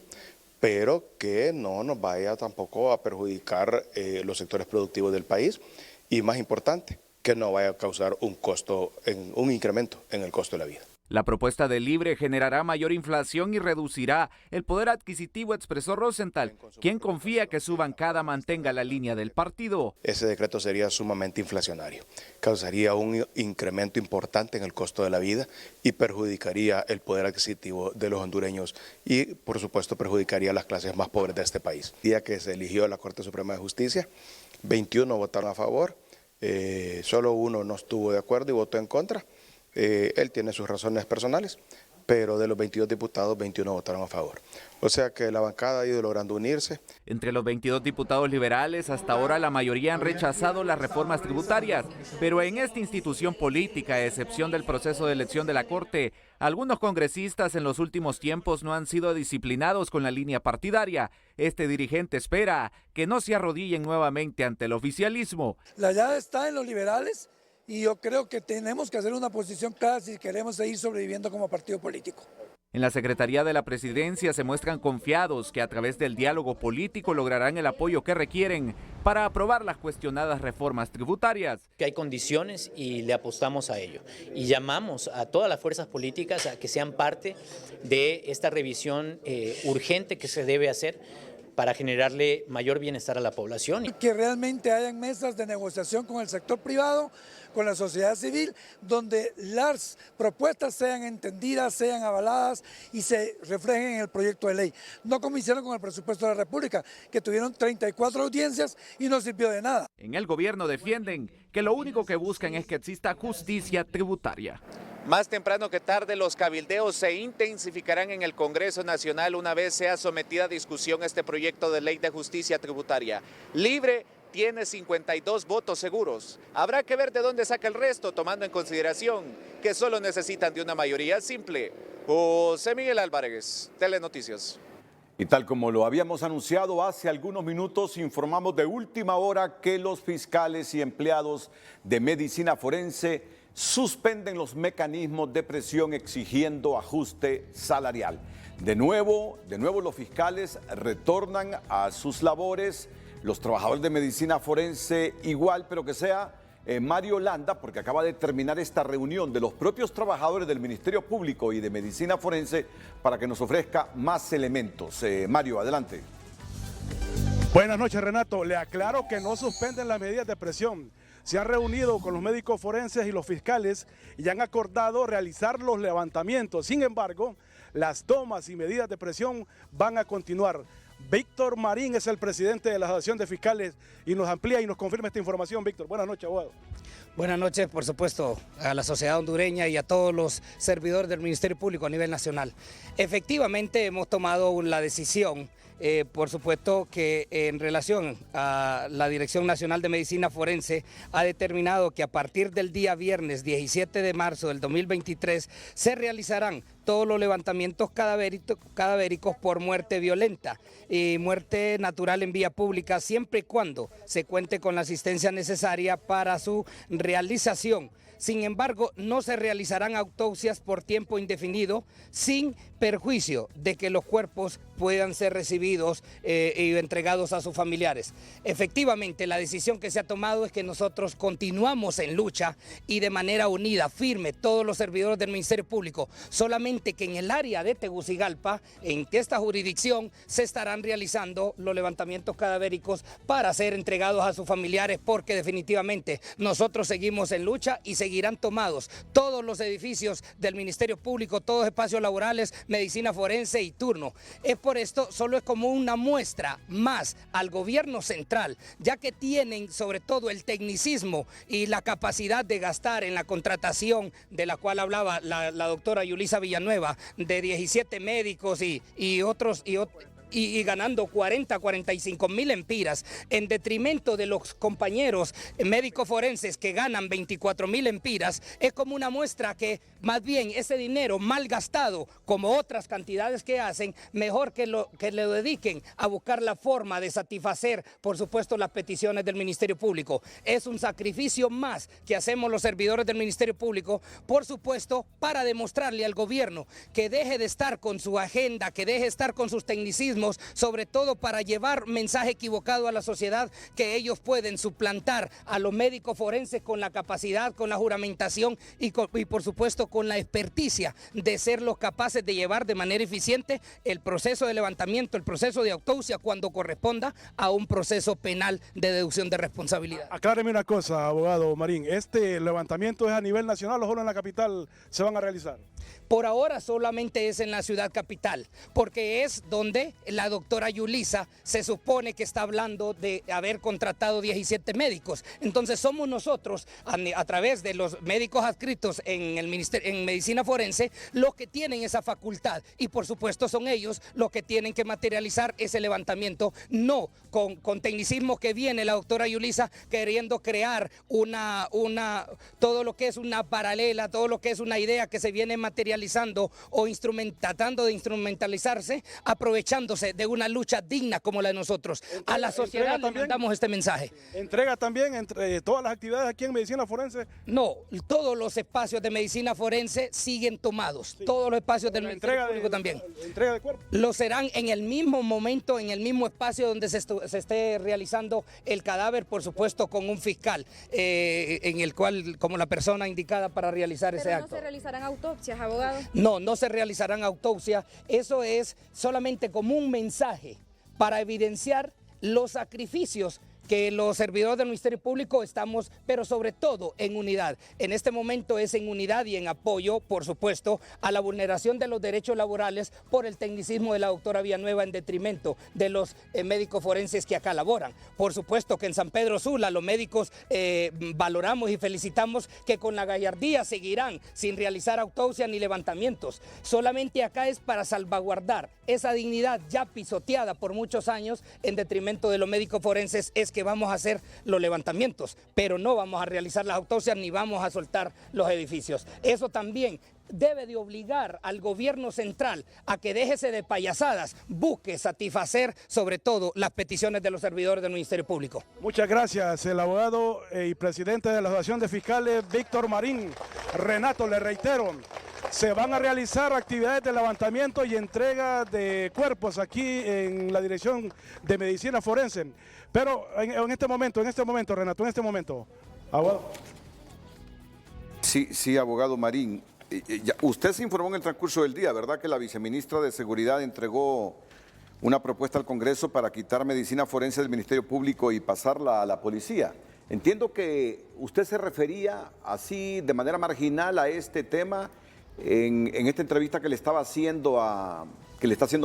pero que no nos vaya tampoco a perjudicar los sectores productivos del país y, más importante, que no vaya a causar un incremento en el costo de la vida. La propuesta de Libre generará mayor inflación y reducirá el poder adquisitivo, expresó Rosenthal, quien confía que su bancada mantenga la línea del partido. Ese decreto sería sumamente inflacionario, causaría un incremento importante en el costo de la vida y perjudicaría el poder adquisitivo de los hondureños y, por supuesto, perjudicaría a las clases más pobres de este país. El día que se eligió la Corte Suprema de Justicia, 21 votaron a favor, solo uno no estuvo de acuerdo y votó en contra. Él tiene sus razones personales, pero de los 22 diputados, 21 votaron a favor. O sea que la bancada ha ido logrando unirse. Entre los 22 diputados liberales, hasta ahora la mayoría han rechazado las reformas tributarias, pero en esta institución política, a excepción del proceso de elección de la Corte, algunos congresistas en los últimos tiempos no han sido disciplinados con la línea partidaria. Este dirigente espera que no se arrodillen nuevamente ante el oficialismo. La llave está en los liberales y yo creo que tenemos que hacer una posición clara si queremos seguir sobreviviendo como partido político. En la Secretaría de la Presidencia se muestran confiados que a través del diálogo político lograrán el apoyo que requieren para aprobar las cuestionadas reformas tributarias. Que hay condiciones y le apostamos a ello. Y llamamos a todas las fuerzas políticas a que sean parte de esta revisión urgente que se debe hacer para generarle mayor bienestar a la población. Que realmente hayan mesas de negociación con el sector privado, con la sociedad civil, donde las propuestas sean entendidas, sean avaladas y se reflejen en el proyecto de ley. No como hicieron con el presupuesto de la República, que tuvieron 34 audiencias y no sirvió de nada. En el gobierno defienden que lo único que buscan es que exista justicia tributaria. Más temprano que tarde, los cabildeos se intensificarán en el Congreso Nacional una vez sea sometida a discusión este proyecto de ley de justicia tributaria. Libre tiene 52 votos seguros. Habrá que ver de dónde saca el resto, tomando en consideración que solo necesitan de una mayoría simple. José Miguel Álvarez, Telenoticias. Y tal como lo habíamos anunciado hace algunos minutos, informamos de última hora que los fiscales y empleados de medicina forense suspenden los mecanismos de presión exigiendo ajuste salarial. De nuevo los fiscales retornan a sus labores, los trabajadores de medicina forense igual, pero que sea Mario Landa, porque acaba de terminar esta reunión de los propios trabajadores del Ministerio Público y de Medicina Forense para que nos ofrezca más elementos. Mario, adelante. Buenas noches, Renato. Le aclaro que no suspenden las medidas de presión. Se han reunido con los médicos forenses y los fiscales y han acordado realizar los levantamientos. Sin embargo, las tomas y medidas de presión van a continuar. Víctor Marín es el presidente de la Asociación de Fiscales y nos amplía y nos confirma esta información. Víctor, buenas noches, abogado. Buenas noches, por supuesto, a la sociedad hondureña y a todos los servidores del Ministerio Público a nivel nacional. Efectivamente, hemos tomado la decisión, por supuesto, que en relación a la Dirección Nacional de Medicina Forense ha determinado que a partir del día viernes 17 de marzo del 2023 se realizarán todos los levantamientos cadavéricos por muerte violenta y muerte natural en vía pública, siempre y cuando se cuente con la asistencia necesaria para su realización. Sin embargo, no se realizarán autopsias por tiempo indefinido sin perjuicio de que los cuerpos puedan ser recibidos y entregados a sus familiares. Efectivamente, la decisión que se ha tomado es que nosotros continuamos en lucha y de manera unida, firme, todos los servidores del Ministerio Público, solamente que en el área de Tegucigalpa, en esta jurisdicción, se estarán realizando los levantamientos cadavéricos para ser entregados a sus familiares, porque definitivamente nosotros seguimos en lucha y seguirán tomados todos los edificios del Ministerio Público, todos espacios laborales, medicina forense y turno. Es por esto, solo es como una muestra más al gobierno central, ya que tienen sobre todo el tecnicismo y la capacidad de gastar en la contratación de la cual hablaba la doctora Yulisa Villanueva, de 17 médicos y ganando 45 mil empiras, en detrimento de los compañeros médicos forenses que ganan 24 mil empiras, es como una muestra que más bien ese dinero mal gastado, como otras cantidades que hacen, mejor que lo dediquen a buscar la forma de satisfacer, por supuesto, las peticiones del Ministerio Público. Es un sacrificio más que hacemos los servidores del Ministerio Público, por supuesto, para demostrarle al gobierno que deje de estar con su agenda, que deje de estar con sus tecnicismos, sobre todo para llevar mensaje equivocado a la sociedad, que ellos pueden suplantar a los médicos forenses con la capacidad, con la juramentación y por supuesto con la experticia de ser los capaces de llevar de manera eficiente el proceso de levantamiento, el proceso de autopsia cuando corresponda a un proceso penal de deducción de responsabilidad. Acláreme una cosa, abogado Marín, ¿este levantamiento es a nivel nacional o solo en la capital se van a realizar? Por ahora solamente es en la ciudad capital, porque es donde la doctora Yulisa se supone que está hablando de haber contratado 17 médicos. Entonces somos nosotros, a través de los médicos adscritos en el ministerio, en medicina forense, los que tienen esa facultad, y por supuesto son ellos los que tienen que materializar ese levantamiento, no con tecnicismo que viene la doctora Yulisa queriendo crear todo lo que es una paralela, todo lo que es una idea que se viene materializando o tratando de instrumentalizarse, aprovechándose de una lucha digna como la de nosotros. A la sociedad le mandamos este mensaje. ¿Entrega también entre todas las actividades aquí en medicina forense? No, todos los espacios de medicina forense siguen tomados, sí. Todos los espacios del Ministerio Público también. ¿Entrega de cuerpo? Lo serán en el mismo momento, en el mismo espacio donde se esté realizando el cadáver, por supuesto con un fiscal, en el cual, como la persona indicada para realizar ese acto. ¿No se realizarán autopsias, abogado? No, no se realizarán autopsias. Eso es solamente como un mensaje para evidenciar los sacrificios que los servidores del Ministerio Público estamos, pero sobre todo en unidad. En este momento es en unidad y en apoyo, por supuesto, a la vulneración de los derechos laborales por el tecnicismo de la doctora Villanueva en detrimento de los médicos forenses que acá laboran. Por supuesto que en San Pedro Sula los médicos valoramos y felicitamos que con la gallardía seguirán sin realizar autopsia ni levantamientos. Solamente acá es para salvaguardar esa dignidad ya pisoteada por muchos años en detrimento de los médicos forenses, es que vamos a hacer los levantamientos, pero no vamos a realizar las autopsias ni vamos a soltar los edificios. Eso también debe de obligar al gobierno central a que déjese de payasadas, busque satisfacer sobre todo las peticiones de los servidores del Ministerio Público. Muchas gracias, el abogado y presidente de la Asociación de Fiscales, Víctor Marín. Renato, le reitero, se van a realizar actividades de levantamiento y entrega de cuerpos aquí en la Dirección de Medicina Forense. Pero en este momento, Renato, en este momento, abogado. Sí, abogado Marín. Usted se informó en el transcurso del día, ¿verdad?, que la viceministra de Seguridad entregó una propuesta al Congreso para quitar medicina forense del Ministerio Público y pasarla a la policía. Entiendo que usted se refería así de manera marginal a este tema en esta entrevista que le está haciendo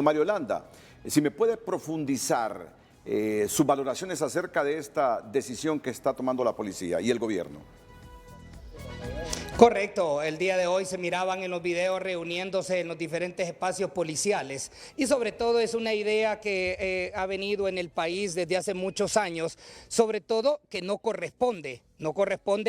Mario Landa. Si me puede profundizar sus valoraciones acerca de esta decisión que está tomando la policía y el gobierno. Correcto, el día de hoy se miraban en los videos reuniéndose en los diferentes espacios policiales y sobre todo es una idea que ha venido en el país desde hace muchos años, sobre todo que no corresponde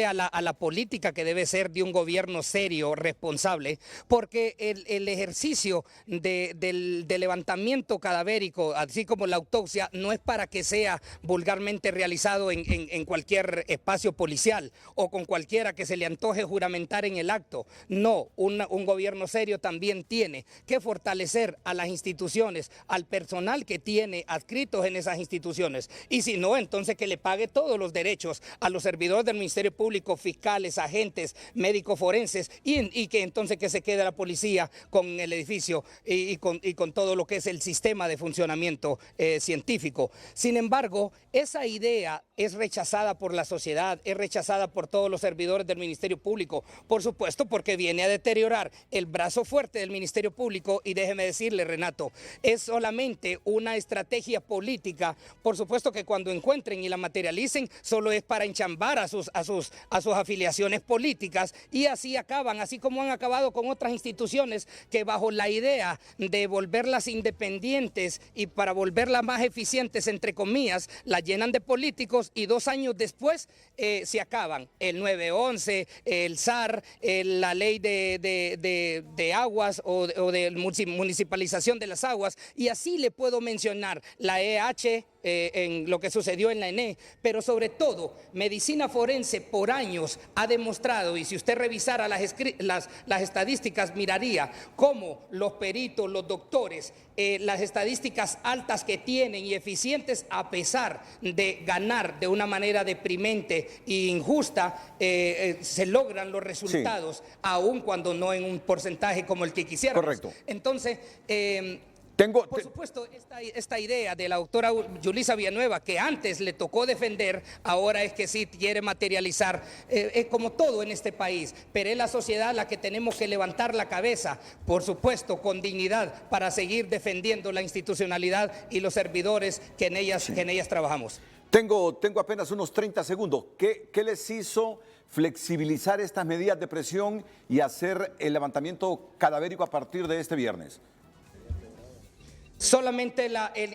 a la política que debe ser de un gobierno serio, responsable, porque el ejercicio de levantamiento cadavérico, así como la autopsia, no es para que sea vulgarmente realizado en cualquier espacio policial o con cualquiera que se le antoje juramentar en el acto. No, un gobierno serio también tiene que fortalecer a las instituciones, al personal que tiene adscritos en esas instituciones, y si no, entonces que le pague todos los derechos a los servidores del Ministerio Público, fiscales, agentes, médicos forenses y que entonces que se quede la policía con el edificio y con todo lo que es el sistema de funcionamiento científico. Sin embargo, esa idea es rechazada por la sociedad, es rechazada por todos los servidores del Ministerio Público, por supuesto porque viene a deteriorar el brazo fuerte del Ministerio Público y déjeme decirle, Renato, es solamente una estrategia política, por supuesto que cuando encuentren y la materialicen solo es para enchambar a sus afiliaciones políticas y así acaban, así como han acabado con otras instituciones que bajo la idea de volverlas independientes y para volverlas más eficientes, entre comillas, las llenan de políticos y 2 años después se acaban. El 911, el SAR, la ley de aguas o de municipalización de las aguas, y así le puedo mencionar la EH, en lo que sucedió en la ENE, pero sobre todo medicina forense por años ha demostrado, y si usted revisara las estadísticas miraría cómo los peritos, los doctores, las estadísticas altas que tienen y eficientes, a pesar de ganar de una manera deprimente e injusta, se logran los resultados, sí, aun cuando no en un porcentaje como el que quisiéramos. Correcto. Entonces, Por supuesto, esta idea de la doctora Yulisa Villanueva, que antes le tocó defender, ahora es que sí quiere materializar, es como todo en este país, pero es la sociedad la que tenemos que levantar la cabeza, por supuesto, con dignidad, para seguir defendiendo la institucionalidad y los servidores que en ellas trabajamos. Tengo apenas unos 30 segundos. ¿Qué les hizo flexibilizar estas medidas de presión y hacer el levantamiento cadavérico a partir de este viernes? Solamente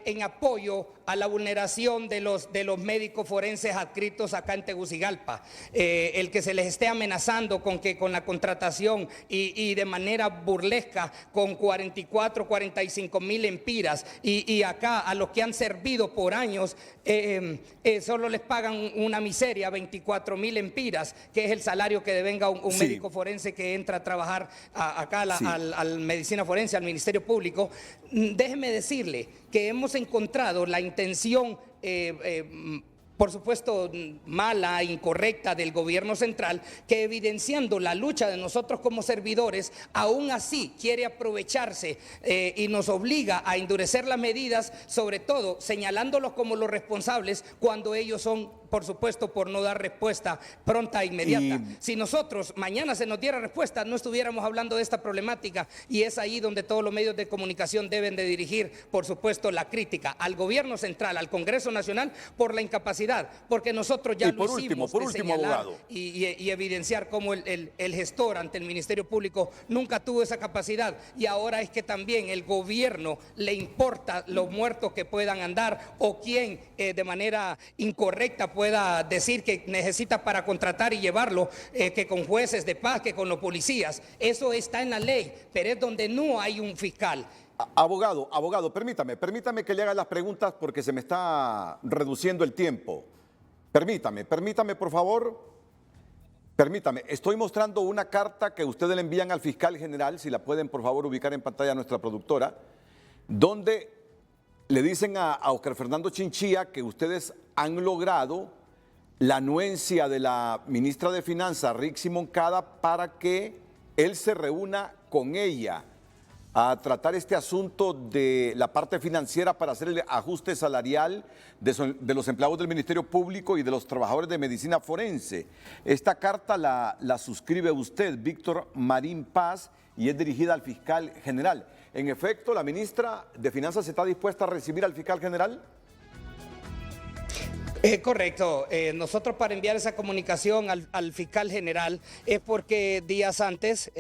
en apoyo a la vulneración de los médicos forenses adscritos acá en Tegucigalpa, el que se les esté amenazando con la contratación y de manera burlesca con 45 mil empiras y acá a los que han servido por años solo les pagan una miseria, 24 mil empiras, que es el salario que devenga un médico forense que entra a trabajar acá al medicina forense, al Ministerio Público. Déjeme decirle que hemos encontrado la intención por supuesto mala, incorrecta del gobierno central, que evidenciando la lucha de nosotros como servidores, aún así quiere aprovecharse y nos obliga a endurecer las medidas, sobre todo señalándolos como los responsables cuando ellos son, por supuesto, por no dar respuesta pronta e inmediata. Si nosotros mañana se nos diera respuesta, no estuviéramos hablando de esta problemática, y es ahí donde todos los medios de comunicación deben de dirigir, por supuesto, la crítica al gobierno central, al Congreso Nacional, por la incapacidad, porque nosotros ya lo hicimos de señalar y evidenciar cómo el gestor ante el Ministerio Público nunca tuvo esa capacidad, y ahora es que también el gobierno le importa los muertos que puedan andar o quien de manera incorrecta pueda decir que necesita para contratar y llevarlo, que con jueces de paz, que con los policías. Eso está en la ley, pero es donde no hay un fiscal. Abogado, permítame que le haga las preguntas porque se me está reduciendo el tiempo. Permítame, por favor. Permítame, estoy mostrando una carta que ustedes le envían al fiscal general, si la pueden por favor ubicar en pantalla a nuestra productora, donde le dicen a Óscar Fernando Chinchilla que ustedes han logrado la anuencia de la ministra de Finanzas, Rixi Moncada, para que él se reúna con ella a tratar este asunto de la parte financiera para hacer el ajuste salarial de los empleados del Ministerio Público y de los trabajadores de medicina forense. Esta carta la suscribe usted, Víctor Marín Paz, y es dirigida al fiscal general. En efecto, ¿la ministra de Finanzas está dispuesta a recibir al fiscal general? Correcto. Nosotros para enviar esa comunicación al fiscal general es porque días antes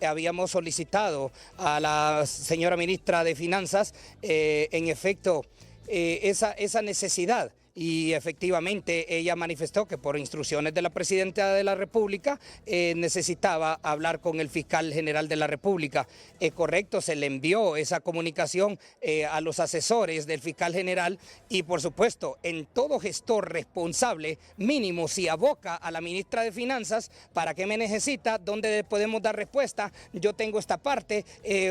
habíamos solicitado a la señora ministra de Finanzas, en efecto, esa necesidad. Y efectivamente ella manifestó que por instrucciones de la Presidenta de la República necesitaba hablar con el fiscal general de la República. Es correcto, se le envió esa comunicación a los asesores del fiscal general, y por supuesto en todo gestor responsable mínimo si aboca a la ministra de Finanzas para qué me necesita, dónde podemos dar respuesta, yo tengo esta parte,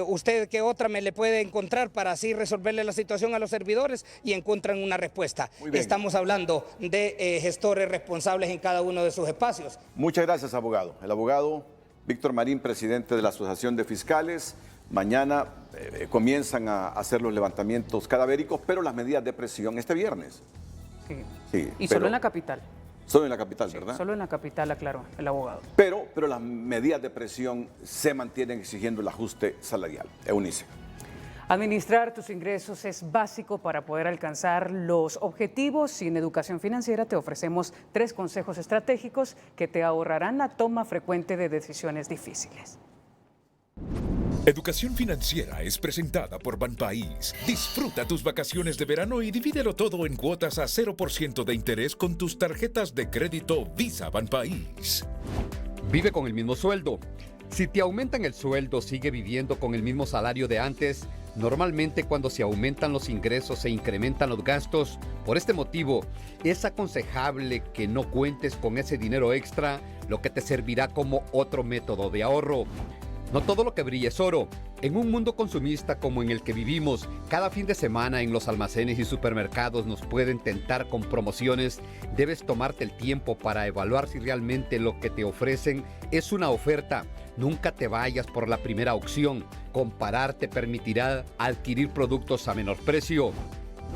usted qué otra me le puede encontrar para así resolverle la situación a los servidores, y encuentran una respuesta. Muy bien. Estamos hablando de gestores responsables en cada uno de sus espacios. Muchas gracias, abogado. El abogado Víctor Marín, presidente de la Asociación de Fiscales. Mañana comienzan a hacer los levantamientos cadavéricos, pero las medidas de presión este viernes. Sí, y solo en la capital. Solo en la capital, ¿verdad? Solo en la capital, aclaró el abogado. Pero las medidas de presión se mantienen exigiendo el ajuste salarial. Eunice. Administrar tus ingresos es básico para poder alcanzar los objetivos, y en Educación Financiera te ofrecemos 3 consejos estratégicos que te ahorrarán la toma frecuente de decisiones difíciles. Educación Financiera es presentada por Banpaís. Disfruta tus vacaciones de verano y divídelo todo en cuotas a 0% de interés con tus tarjetas de crédito Visa Banpaís. Vive con el mismo sueldo. Si te aumentan el sueldo, sigue viviendo con el mismo salario de antes. Normalmente cuando se aumentan los ingresos se incrementan los gastos. Por este motivo, es aconsejable que no cuentes con ese dinero extra, lo que te servirá como otro método de ahorro. No todo lo que brilla es oro. En un mundo consumista como en el que vivimos, cada fin de semana en los almacenes y supermercados nos pueden tentar con promociones. Debes tomarte el tiempo para evaluar si realmente lo que te ofrecen es una oferta. Nunca te vayas por la primera opción. Comparar te permitirá adquirir productos a menor precio.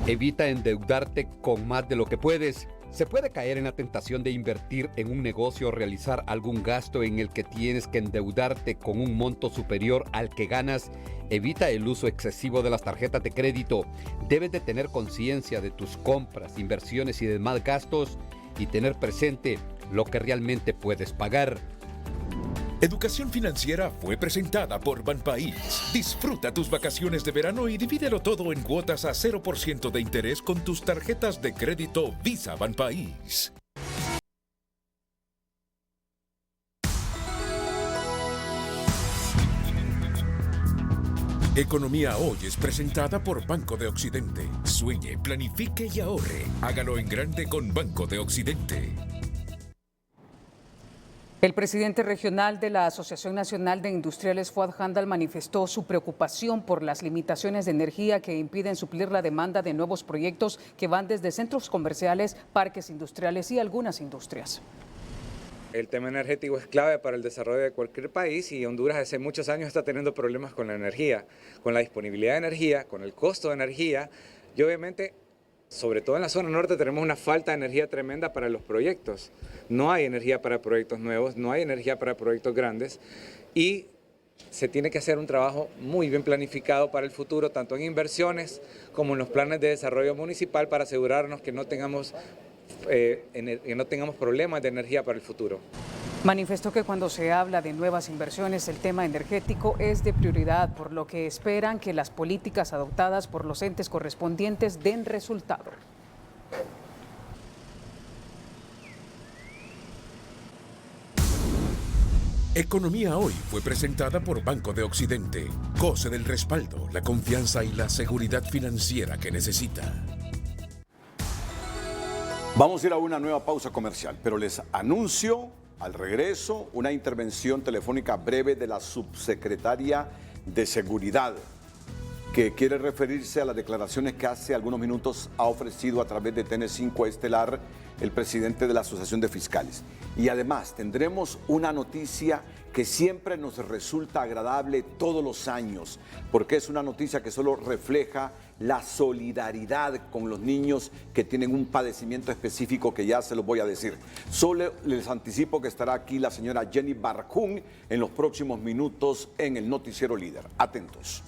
Evita endeudarte con más de lo que puedes. Se puede caer en la tentación de invertir en un negocio o realizar algún gasto en el que tienes que endeudarte con un monto superior al que ganas. Evita el uso excesivo de las tarjetas de crédito. Debes de tener conciencia de tus compras, inversiones y demás gastos y tener presente lo que realmente puedes pagar. Educación Financiera fue presentada por Banpaís. Disfruta tus vacaciones de verano y divídelo todo en cuotas a 0% de interés con tus tarjetas de crédito Visa Banpaís. Economía Hoy es presentada por Banco de Occidente. Sueñe, planifique y ahorre. Hágalo en grande con Banco de Occidente. El presidente regional de la Asociación Nacional de Industriales, Fuad Handal, manifestó su preocupación por las limitaciones de energía que impiden suplir la demanda de nuevos proyectos que van desde centros comerciales, parques industriales y algunas industrias. El tema energético es clave para el desarrollo de cualquier país y Honduras hace muchos años está teniendo problemas con la energía, con la disponibilidad de energía, con el costo de energía y obviamente, sobre todo en la zona norte, tenemos una falta de energía tremenda para los proyectos. No hay energía para proyectos nuevos, no hay energía para proyectos grandes y se tiene que hacer un trabajo muy bien planificado para el futuro, tanto en inversiones como en los planes de desarrollo municipal para asegurarnos que no tengamos problemas de energía para el futuro. Manifestó que cuando se habla de nuevas inversiones, el tema energético es de prioridad, por lo que esperan que las políticas adoptadas por los entes correspondientes den resultado. Economía Hoy fue presentada por Banco de Occidente. Goce del respaldo, la confianza y la seguridad financiera que necesita. Vamos a ir a una nueva pausa comercial, pero les anuncio al regreso una intervención telefónica breve de la subsecretaria de Seguridad, que quiere referirse a las declaraciones que hace algunos minutos ha ofrecido a través de TN5 Estelar el presidente de la Asociación de Fiscales. Y además tendremos una noticia que siempre nos resulta agradable todos los años, porque es una noticia que solo refleja la solidaridad con los niños que tienen un padecimiento específico que ya se los voy a decir. Solo les anticipo que estará aquí la señora Jenny Barjún en los próximos minutos en el Noticiero Líder. Atentos.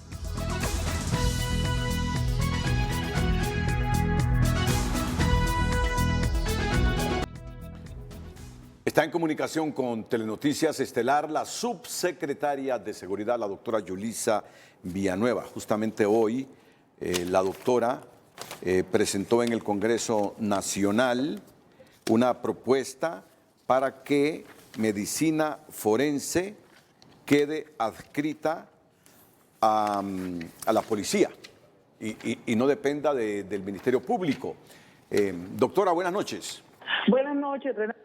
Está en comunicación con Telenoticias Estelar la subsecretaria de Seguridad, la doctora Yulisa Villanueva. Justamente hoy la doctora presentó en el Congreso Nacional una propuesta para que medicina forense quede adscrita a la policía y no dependa del Ministerio Público. Doctora, buenas noches. Buenas noches, Renato.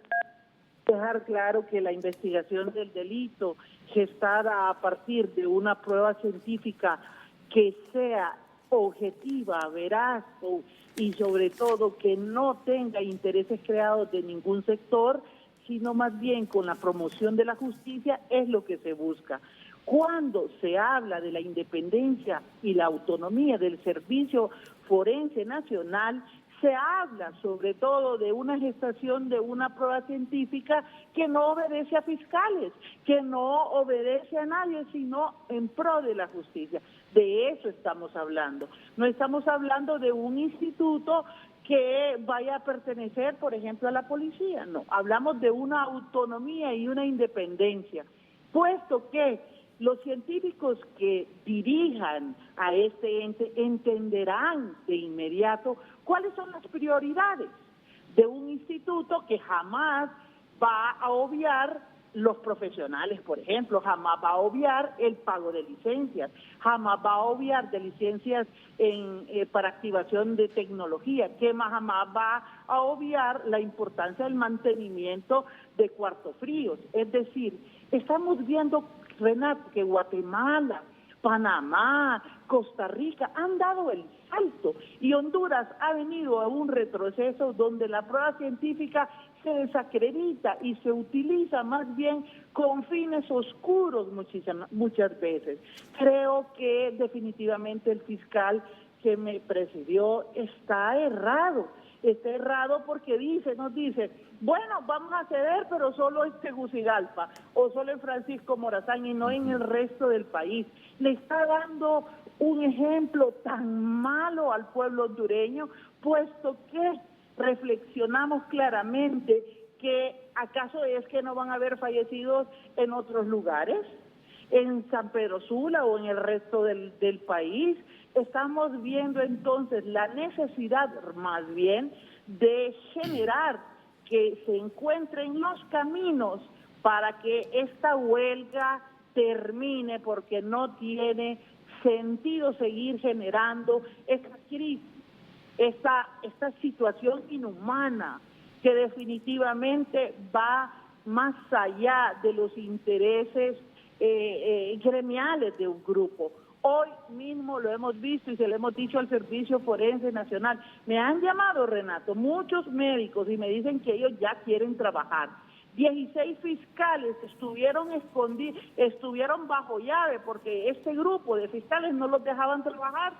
Dejar claro que la investigación del delito gestada a partir de una prueba científica que sea objetiva, veraz y sobre todo que no tenga intereses creados de ningún sector, sino más bien con la promoción de la justicia es lo que se busca. Cuando se habla de la independencia y la autonomía del Servicio Forense Nacional, se habla sobre todo de una gestación de una prueba científica que no obedece a fiscales, que no obedece a nadie, sino en pro de la justicia. De eso estamos hablando. No estamos hablando de un instituto que vaya a pertenecer, por ejemplo, a la policía. No, hablamos de una autonomía y una independencia, puesto que los científicos que dirijan a este ente entenderán de inmediato cuáles son las prioridades de un instituto que jamás va a obviar los profesionales, por ejemplo, jamás va a obviar el pago de licencias, jamás va a obviar de licencias para activación de tecnología, que jamás va a obviar la importancia del mantenimiento de cuartos fríos. Es decir, estamos viendo, Renato, que Guatemala, Panamá, Costa Rica han dado el salto y Honduras ha venido a un retroceso donde la prueba científica se desacredita y se utiliza más bien con fines oscuros muchas veces. Creo que definitivamente el fiscal que me presidió está errado porque nos dice, bueno, vamos a ceder, pero solo en Tegucigalpa o solo en Francisco Morazán y no en el resto del país. Le está dando un ejemplo tan malo al pueblo hondureño, puesto que reflexionamos claramente que acaso es que no van a haber fallecidos en otros lugares, en San Pedro Sula o en el resto del país. Estamos viendo entonces la necesidad más bien de generar que se encuentren los caminos para que esta huelga termine, porque no tiene sentido seguir generando esta crisis, esta situación inhumana que definitivamente va más allá de los intereses gremiales de un grupo. Hoy mismo lo hemos visto y se lo hemos dicho al Servicio Forense Nacional. Me han llamado, Renato, muchos médicos y me dicen que ellos ya quieren trabajar. 16 fiscales estuvieron bajo llave porque este grupo de fiscales no los dejaban trabajar.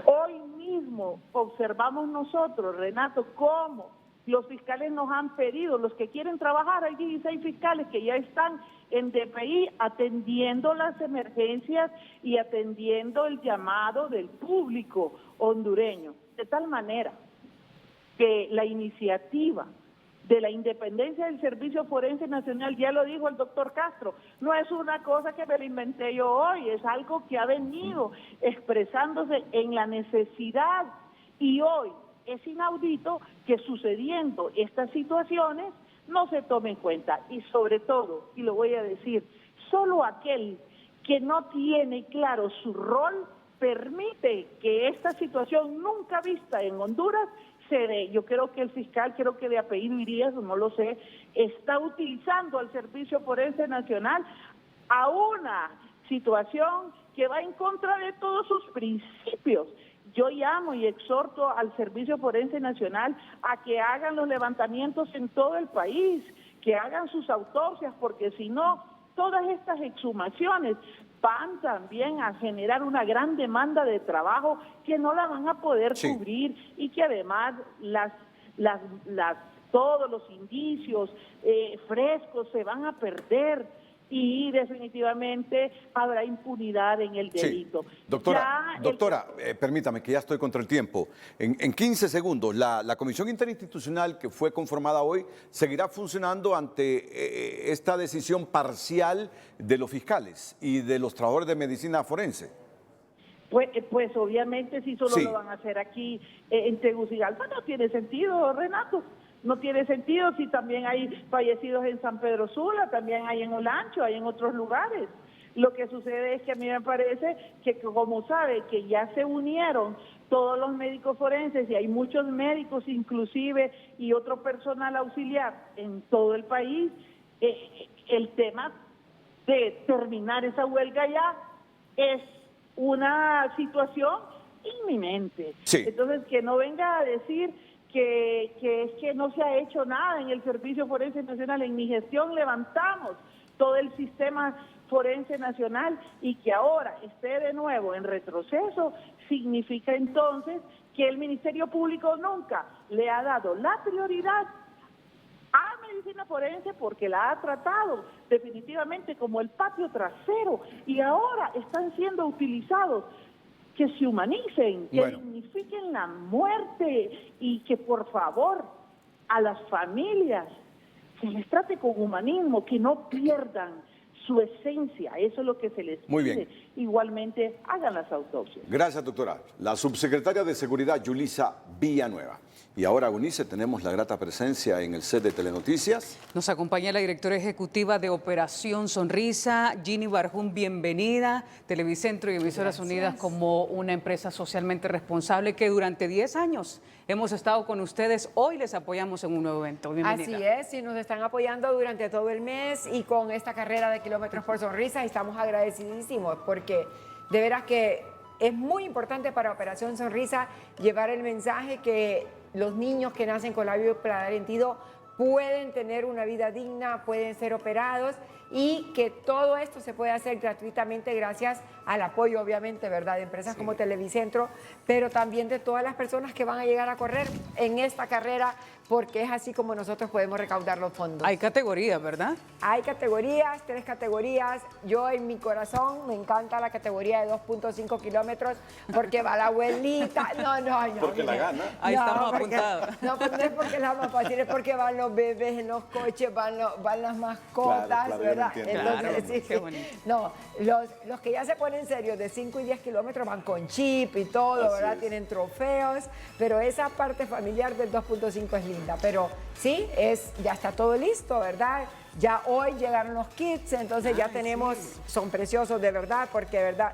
Hoy mismo observamos nosotros, Renato, cómo los fiscales nos han pedido, los que quieren trabajar, hay 16 fiscales que ya están en DPI atendiendo las emergencias y atendiendo el llamado del público hondureño, de tal manera que la iniciativa de la independencia del Servicio Forense Nacional, ya lo dijo el doctor Castro, no es una cosa que me lo inventé yo hoy, es algo que ha venido expresándose en la necesidad, y hoy es inaudito que sucediendo estas situaciones no se tome en cuenta. Y sobre todo, y lo voy a decir, solo aquel que no tiene claro su rol permite que esta situación nunca vista en Honduras se dé. Yo creo que el fiscal, creo que de apellido Irías, no lo sé, está utilizando al Servicio Forense Nacional a una situación que va en contra de todos sus principios. Yo llamo y exhorto al Servicio Forense Nacional a que hagan los levantamientos en todo el país, que hagan sus autopsias, porque si no, todas estas exhumaciones van también a generar una gran demanda de trabajo que no la van a poder cubrir y que además todos los indicios frescos se van a perder y definitivamente habrá impunidad en el delito. Sí. Doctora, permítame que ya estoy contra el tiempo. En 15 segundos, la Comisión Interinstitucional que fue conformada hoy seguirá funcionando ante esta decisión parcial de los fiscales y de los trabajadores de medicina forense. Pues obviamente si solo lo van a hacer aquí en Tegucigalpa no tiene sentido, Renato. No tiene sentido si también hay fallecidos en San Pedro Sula, también hay en Olancho, hay en otros lugares. Lo que sucede es que a mí me parece que, como sabe, que ya se unieron todos los médicos forenses y hay muchos médicos inclusive y otro personal auxiliar en todo el país, el tema de terminar esa huelga ya es una situación inminente. Entonces, que no venga a decir que es que no se ha hecho nada en el Servicio Forense Nacional. En mi gestión levantamos todo el sistema forense nacional y que ahora esté de nuevo en retroceso significa entonces que el Ministerio Público nunca le ha dado la prioridad a medicina forense porque la ha tratado definitivamente como el patio trasero y ahora están siendo utilizados que se humanicen, que dignifiquen la muerte y que por favor a las familias se les trate con humanismo, que no pierdan su esencia, eso es lo que se les pide. Muy bien. Igualmente hagan las autopsias. Gracias, doctora. La subsecretaria de Seguridad, Yulisa Villanueva. Y ahora, Eunice, tenemos la grata presencia en el set de Telenoticias. Nos acompaña la directora ejecutiva de Operación Sonrisa, Ginny Barjún, bienvenida. Televicentro y Emisoras Unidas como una empresa socialmente responsable que durante 10 años hemos estado con ustedes. Hoy les apoyamos en un nuevo evento. Bienvenida. Así es, y nos están apoyando durante todo el mes y con esta carrera de Kilómetros por Sonrisa estamos agradecidísimos porque de veras que es muy importante para Operación Sonrisa llevar el mensaje que los niños que nacen con labio paladar hendido pueden tener una vida digna, pueden ser operados y que todo esto se puede hacer gratuitamente gracias al apoyo, obviamente, ¿verdad?, de empresas como Televicentro, pero también de todas las personas que van a llegar a correr en esta carrera, porque es así como nosotros podemos recaudar los fondos. Hay categorías, ¿verdad? Hay categorías, 3 categorías. Yo en mi corazón me encanta la categoría de 2.5 kilómetros porque va la abuelita. No. Porque la gana. Ahí estamos apuntados. No, pues no es porque la más fácil, es porque van los bebés en los coches, van las mascotas, claro, ¿verdad? Entonces, sí, qué bonito. No, los que ya se ponen serios de 5 y 10 kilómetros van con chip y todo, Así ¿verdad? es. Tienen trofeos, pero esa parte familiar del 2.5 es linda. Pero sí, ya está todo listo, ¿verdad? Ya hoy llegaron los kits, entonces ya tenemos, son preciosos de verdad, porque de verdad,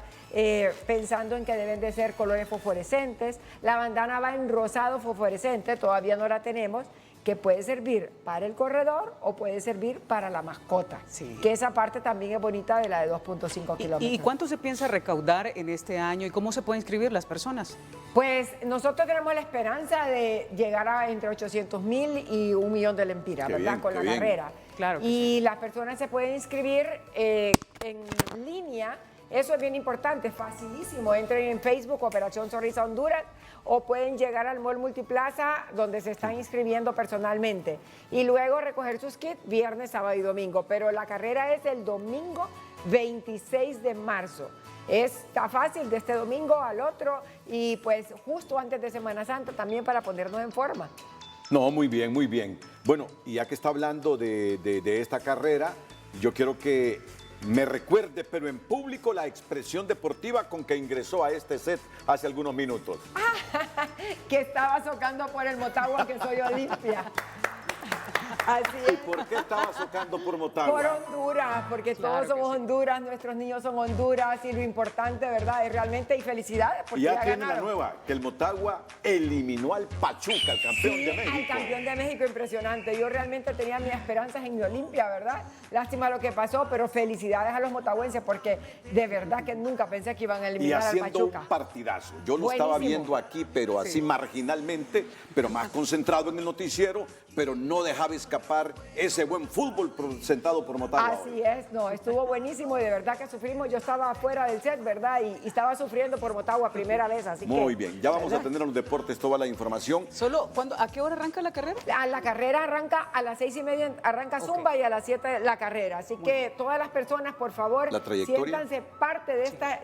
pensando en que deben de ser colores fosforescentes, la bandana va en rosado fosforescente, todavía no la tenemos, que puede servir para el corredor o puede servir para la mascota, que esa parte también es bonita de la de 2.5 kilómetros. ¿Y cuánto se piensa recaudar en este año y cómo se pueden inscribir las personas? Pues nosotros tenemos la esperanza de llegar a entre 800,000 y 1 millón de lempiras, Qué ¿verdad? bien, Con qué la bien. carrera. Claro que Y las personas se pueden inscribir en línea. Eso es bien importante, facilísimo. Entren en Facebook, Operación Sonrisa Honduras, o pueden llegar al Mall Multiplaza, donde se están inscribiendo personalmente. Y luego recoger sus kits viernes, sábado y domingo. Pero la carrera es el domingo 26 de marzo. Está fácil, de este domingo al otro, y pues justo antes de Semana Santa también para ponernos en forma. No, muy bien, muy bien. Bueno, y ya que está hablando de esta carrera, yo quiero que me recuerde, pero en público, la expresión deportiva con que ingresó a este set hace algunos minutos. Que estaba socando por el Motagua, que soy Olimpia. Así es. ¿Y por qué estaba socando por Motagua? Por Honduras, porque todos somos Honduras, nuestros niños son Honduras y lo importante, ¿verdad? Es realmente, y felicidades porque Y ya ya tiene la ganaron. nueva, que el Motagua eliminó al Pachuca, el campeón Sí, de México. al campeón de México, impresionante. Yo realmente tenía mis esperanzas en mi Olimpia, ¿verdad? Lástima lo que pasó, pero felicidades a los motahuenses porque de verdad que nunca pensé que iban a Y eliminar al haciendo Pachuca. un partidazo. Yo lo Buenísimo. estaba viendo aquí, pero así marginalmente, pero más concentrado en el noticiero, pero no dejaba escapar ese buen fútbol presentado por Motagua. Así es, no, estuvo buenísimo y de verdad que sufrimos. Yo estaba afuera del set, ¿verdad? Y estaba sufriendo por Motagua primera vez, así que... Muy bien, ya vamos a tener en los deportes toda la información. ¿A qué hora arranca la carrera? La carrera arranca a las 6:30, arranca Zumba, y a las 7 la carrera. Así que todas las personas, por favor, La trayectoria. siéntanse parte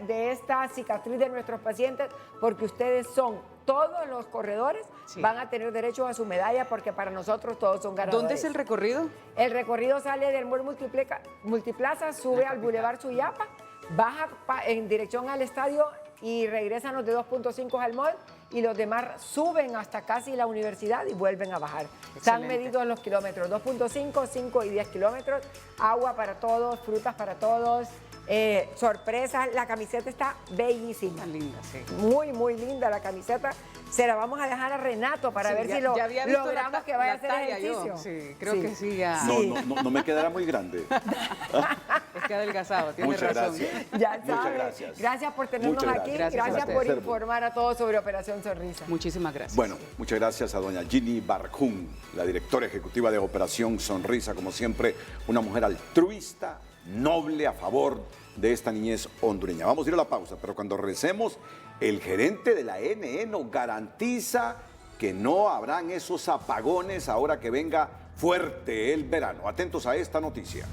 de esta cicatriz de nuestros pacientes, porque ustedes son, todos los corredores van a tener derecho a su medalla, porque para nosotros todos son ganadores. ¿Dónde es el recorrido? El recorrido sale del Mall Multiplaza, sube al Boulevard Suyapa, baja en dirección al estadio y regresan los de 2.5 al mall, y los demás suben hasta casi la universidad y vuelven a bajar. Están medidos los kilómetros, 2.5, 5 y 10 kilómetros, agua para todos, frutas para todos, sorpresas. La camiseta está bellísima. Linda, sí. Muy, muy linda la camiseta. Se la vamos a dejar a Renato para ver si ya había visto logramos que vaya a hacer talla yo. ejercicio. Sí, creo que sí ya. No me quedará muy grande. Es que adelgazado, tiene Muchas razón. gracias. Ya Muchas sabes. gracias. Gracias por tenernos Muchas aquí. gracias. Gracias Gracias por por informar a todos sobre Operación Sonrisa. Muchísimas gracias. Bueno, muchas gracias a doña Ginny Barjún, la directora ejecutiva de Operación Sonrisa, como siempre, una mujer altruista, noble, a favor de esta niñez hondureña. Vamos a ir a la pausa, pero cuando regresemos, el gerente de la NE nos garantiza que no habrán esos apagones ahora que venga fuerte el verano. Atentos a esta noticia.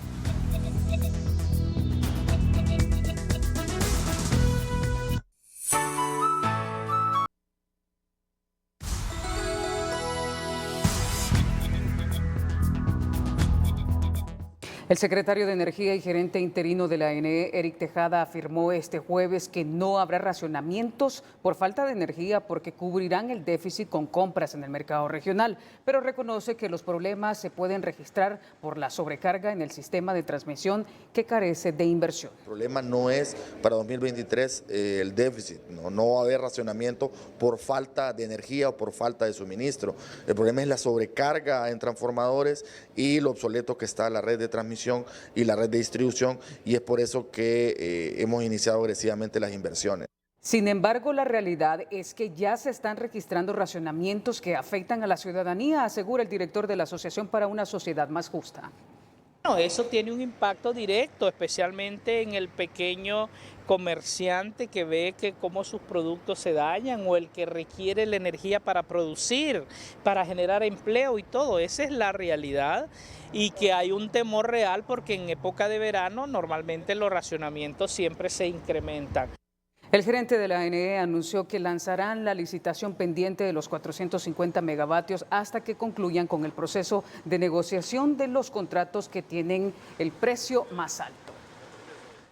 El secretario de Energía y gerente interino de la ANE, Eric Tejada, afirmó este jueves que no habrá racionamientos por falta de energía porque cubrirán el déficit con compras en el mercado regional, pero reconoce que los problemas se pueden registrar por la sobrecarga en el sistema de transmisión que carece de inversión. El problema no es para 2023 el déficit, no va a haber racionamiento por falta de energía o por falta de suministro. El problema es la sobrecarga en transformadores y lo obsoleto que está la red de transmisión y la red de distribución, y es por eso que hemos iniciado agresivamente las inversiones. Sin embargo, la realidad es que ya se están registrando racionamientos que afectan a la ciudadanía, asegura el director de la Asociación para una Sociedad Más Justa. Eso tiene un impacto directo, especialmente en el pequeño comerciante que ve que cómo sus productos se dañan o el que requiere la energía para producir, para generar empleo y todo. Esa es la realidad y que hay un temor real porque en época de verano normalmente los racionamientos siempre se incrementan. El gerente de la ANE anunció que lanzarán la licitación pendiente de los 450 megavatios hasta que concluyan con el proceso de negociación de los contratos que tienen el precio más alto.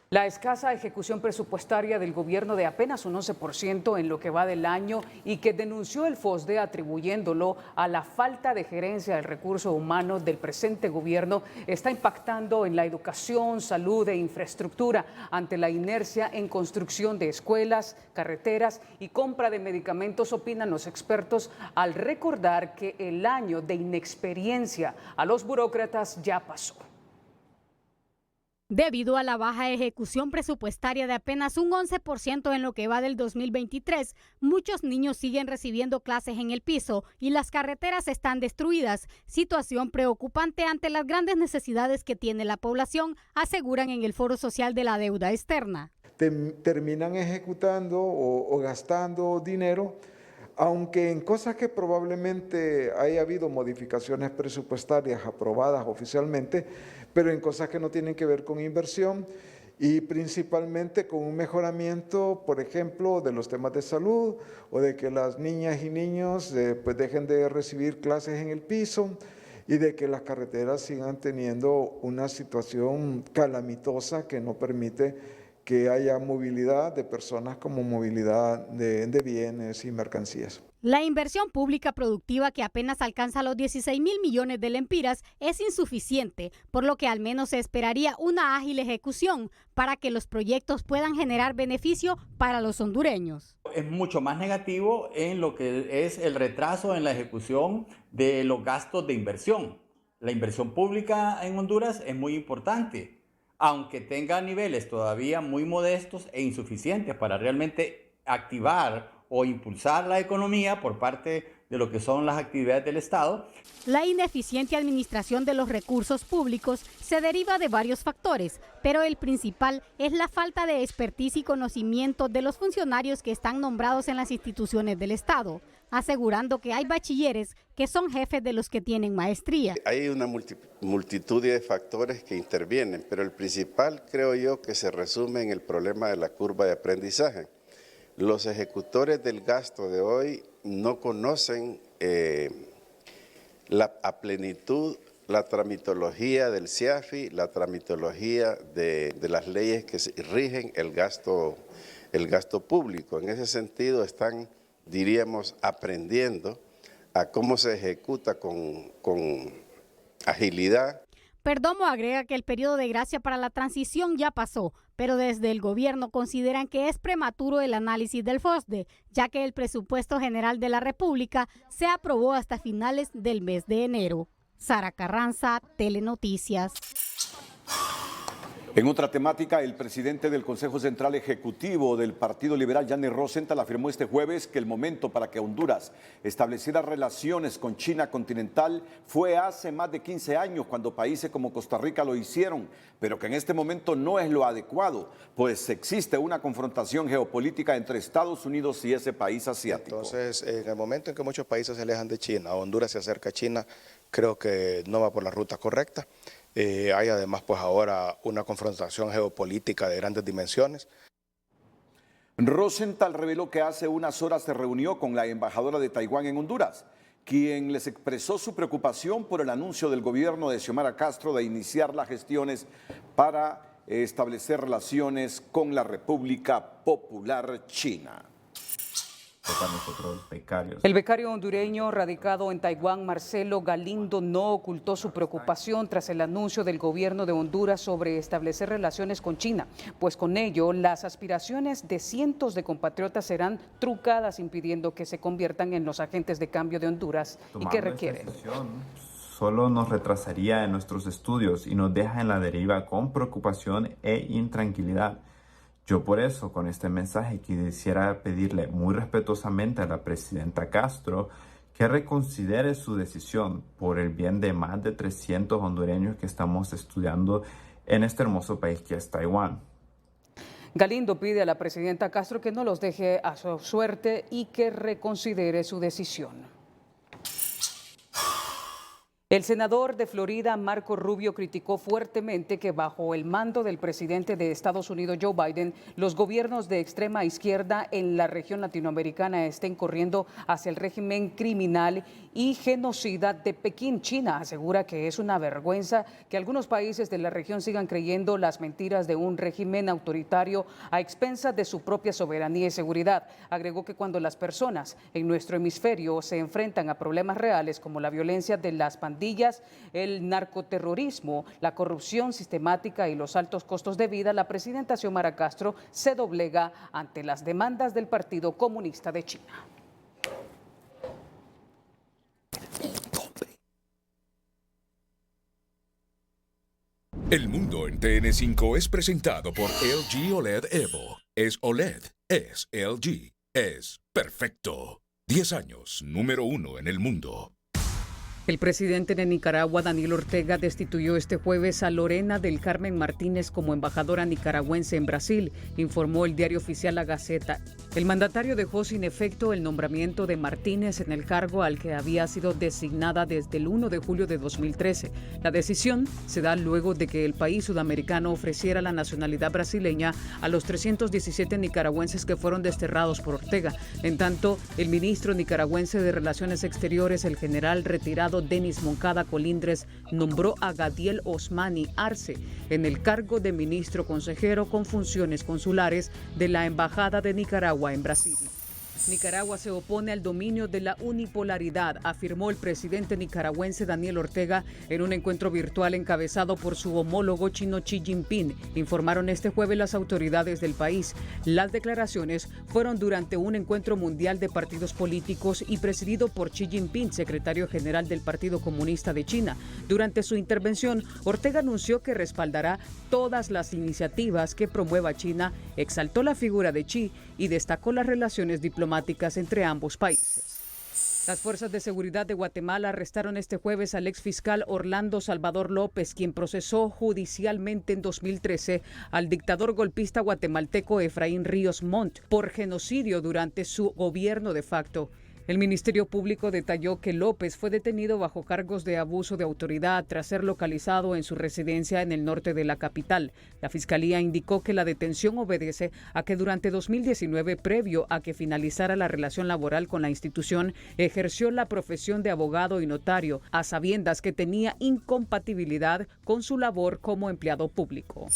La escasa ejecución presupuestaria del gobierno de apenas un 11% en lo que va del año y que denunció el FOSDE atribuyéndolo a la falta de gerencia del recurso humano del presente gobierno está impactando en la educación, salud e infraestructura ante la inercia en construcción de escuelas, carreteras y compra de medicamentos, opinan los expertos al recordar que el año de inexperiencia a los burócratas ya pasó. Debido a la baja ejecución presupuestaria de apenas un 11% en lo que va del 2023, muchos niños siguen recibiendo clases en el piso y las carreteras están destruidas, situación preocupante ante las grandes necesidades que tiene la población, aseguran en el Foro Social de la Deuda Externa. Terminan ejecutando o gastando dinero, aunque en cosas que probablemente haya habido modificaciones presupuestarias aprobadas oficialmente, pero en cosas que no tienen que ver con inversión y principalmente con un mejoramiento, por ejemplo, de los temas de salud o de que las niñas y niños pues dejen de recibir clases en el piso y de que las carreteras sigan teniendo una situación calamitosa que no permite que haya movilidad de personas como movilidad de bienes y mercancías. La inversión pública productiva, que apenas alcanza los 16.000 millones de lempiras, es insuficiente, por lo que al menos se esperaría una ágil ejecución para que los proyectos puedan generar beneficio para los hondureños. Es mucho más negativo en lo que es el retraso en la ejecución de los gastos de inversión. La inversión pública en Honduras es muy importante, aunque tenga niveles todavía muy modestos e insuficientes para realmente activar o impulsar la economía por parte de lo que son las actividades del Estado. La ineficiente administración de los recursos públicos se deriva de varios factores, pero el principal es la falta de expertise y conocimiento de los funcionarios que están nombrados en las instituciones del Estado, asegurando que hay bachilleres que son jefes de los que tienen maestría. Hay una multitud de factores que intervienen, pero el principal creo yo que se resume en el problema de la curva de aprendizaje. Los ejecutores del gasto de hoy no conocen a plenitud la tramitología del CIAFI, la tramitología de las leyes que rigen el gasto público. En ese sentido están, diríamos, aprendiendo a cómo se ejecuta con agilidad. Perdomo agrega que el periodo de gracia para la transición ya pasó, pero desde el gobierno consideran que es prematuro el análisis del FOSDE, ya que el presupuesto general de la República se aprobó hasta finales del mes de enero. Sara Carranza, Telenoticias. En otra temática, el presidente del Consejo Central Ejecutivo del Partido Liberal, Yanez Rosenthal, afirmó este jueves que el momento para que Honduras estableciera relaciones con China continental fue hace más de 15 años, cuando países como Costa Rica lo hicieron, pero que en este momento no es lo adecuado, pues existe una confrontación geopolítica entre Estados Unidos y ese país asiático. Entonces, en el momento en que muchos países se alejan de China, Honduras se acerca a China, creo que no va por la ruta correcta. Hay además pues ahora una confrontación geopolítica de grandes dimensiones. Rosenthal reveló que hace unas horas se reunió con la embajadora de Taiwán en Honduras quien les expresó su preocupación por el anuncio del gobierno de Xiomara Castro de iniciar las gestiones para establecer relaciones con la República Popular China. Para nosotros becarios. El becario hondureño radicado en Taiwán, Marcelo Galindo, no ocultó su preocupación tras el anuncio del gobierno de Honduras sobre establecer relaciones con China, pues con ello las aspiraciones de cientos de compatriotas serán trucadas, impidiendo que se conviertan en los agentes de cambio de Honduras y que requieren. Solo nos retrasaría en nuestros estudios y nos deja en la deriva con preocupación e intranquilidad. Yo por eso, con este mensaje, quisiera pedirle muy respetuosamente a la presidenta Castro que reconsidere su decisión por el bien de más de 300 hondureños que estamos estudiando en este hermoso país que es Taiwán. Galindo pide a la presidenta Castro que no los deje a su suerte y que reconsidere su decisión. El senador de Florida, Marco Rubio, criticó fuertemente que bajo el mando del presidente de Estados Unidos, Joe Biden, los gobiernos de extrema izquierda en la región latinoamericana estén corriendo hacia el régimen criminal y genocida de Pekín. China asegura que es una vergüenza que algunos países de la región sigan creyendo las mentiras de un régimen autoritario a expensas de su propia soberanía y seguridad. Agregó que cuando las personas en nuestro hemisferio se enfrentan a problemas reales como la violencia de las pandillas, el narcoterrorismo, la corrupción sistemática y los altos costos de vida, la presidenta Xiomara Castro se doblega ante las demandas del Partido Comunista de China. El mundo en TN5 es presentado por LG OLED Evo. Es OLED, es LG, es perfecto. 10 años, número 1 en el mundo. El presidente de Nicaragua, Daniel Ortega, destituyó este jueves a Lorena del Carmen Martínez como embajadora nicaragüense en Brasil, informó el diario oficial La Gaceta. El mandatario dejó sin efecto el nombramiento de Martínez en el cargo al que había sido designada desde el 1 de julio de 2013. La decisión se da luego de que el país sudamericano ofreciera la nacionalidad brasileña a los 317 nicaragüenses que fueron desterrados por Ortega. En tanto, el ministro nicaragüense de Relaciones Exteriores, el general retirado Denis Moncada Colindres, nombró a Gadiel Osmani Arce en el cargo de ministro consejero con funciones consulares de la Embajada de Nicaragua en Brasil. Nicaragua se opone al dominio de la unipolaridad, afirmó el presidente nicaragüense Daniel Ortega en un encuentro virtual encabezado por su homólogo chino Xi Jinping, informaron este jueves las autoridades del país. Las declaraciones fueron durante un encuentro mundial de partidos políticos y presidido por Xi Jinping, secretario general del Partido Comunista de China. Durante su intervención, Ortega anunció que respaldará todas las iniciativas que promueva China, exaltó la figura de Xi y destacó las relaciones diplomáticas entre ambos países. Las fuerzas de seguridad de Guatemala arrestaron este jueves al exfiscal Orlando Salvador López, quien procesó judicialmente en 2013 al dictador golpista guatemalteco Efraín Ríos Montt por genocidio durante su gobierno de facto. El Ministerio Público detalló que López fue detenido bajo cargos de abuso de autoridad tras ser localizado en su residencia en el norte de la capital. La Fiscalía indicó que la detención obedece a que durante 2019, previo a que finalizara la relación laboral con la institución, ejerció la profesión de abogado y notario, a sabiendas que tenía incompatibilidad con su labor como empleado público.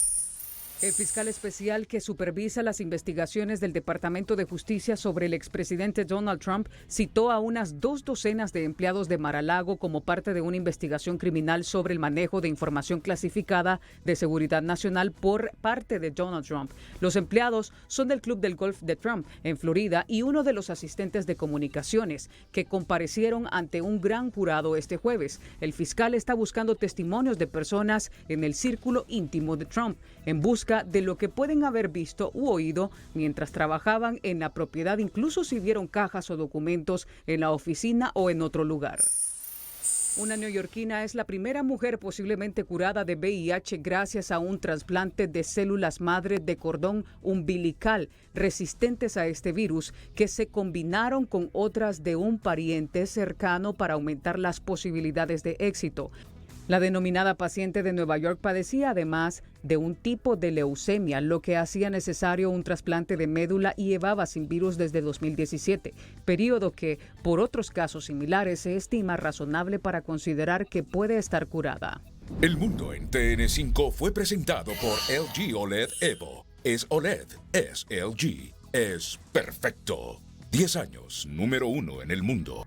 El fiscal especial que supervisa las investigaciones del Departamento de Justicia sobre el expresidente Donald Trump citó a unas 2 docenas de empleados de Mar-a-Lago como parte de una investigación criminal sobre el manejo de información clasificada de seguridad nacional por parte de Donald Trump. Los empleados son del Club del Golf de Trump en Florida y uno de los asistentes de comunicaciones que comparecieron ante un gran jurado este jueves. El fiscal está buscando testimonios de personas en el círculo íntimo de Trump en busca de lo que pueden haber visto u oído mientras trabajaban en la propiedad, incluso si vieron cajas o documentos en la oficina o en otro lugar. Una neoyorquina es la primera mujer posiblemente curada de VIH gracias a un trasplante de células madre de cordón umbilical resistentes a este virus que se combinaron con otras de un pariente cercano para aumentar las posibilidades de éxito. La denominada paciente de Nueva York padecía además de un tipo de leucemia, lo que hacía necesario un trasplante de médula y llevaba sin virus desde 2017, periodo que, por otros casos similares, se estima razonable para considerar que puede estar curada. El mundo en TN5 fue presentado por LG OLED Evo. Es OLED, es LG, es perfecto. 10 años, número 1 en el mundo.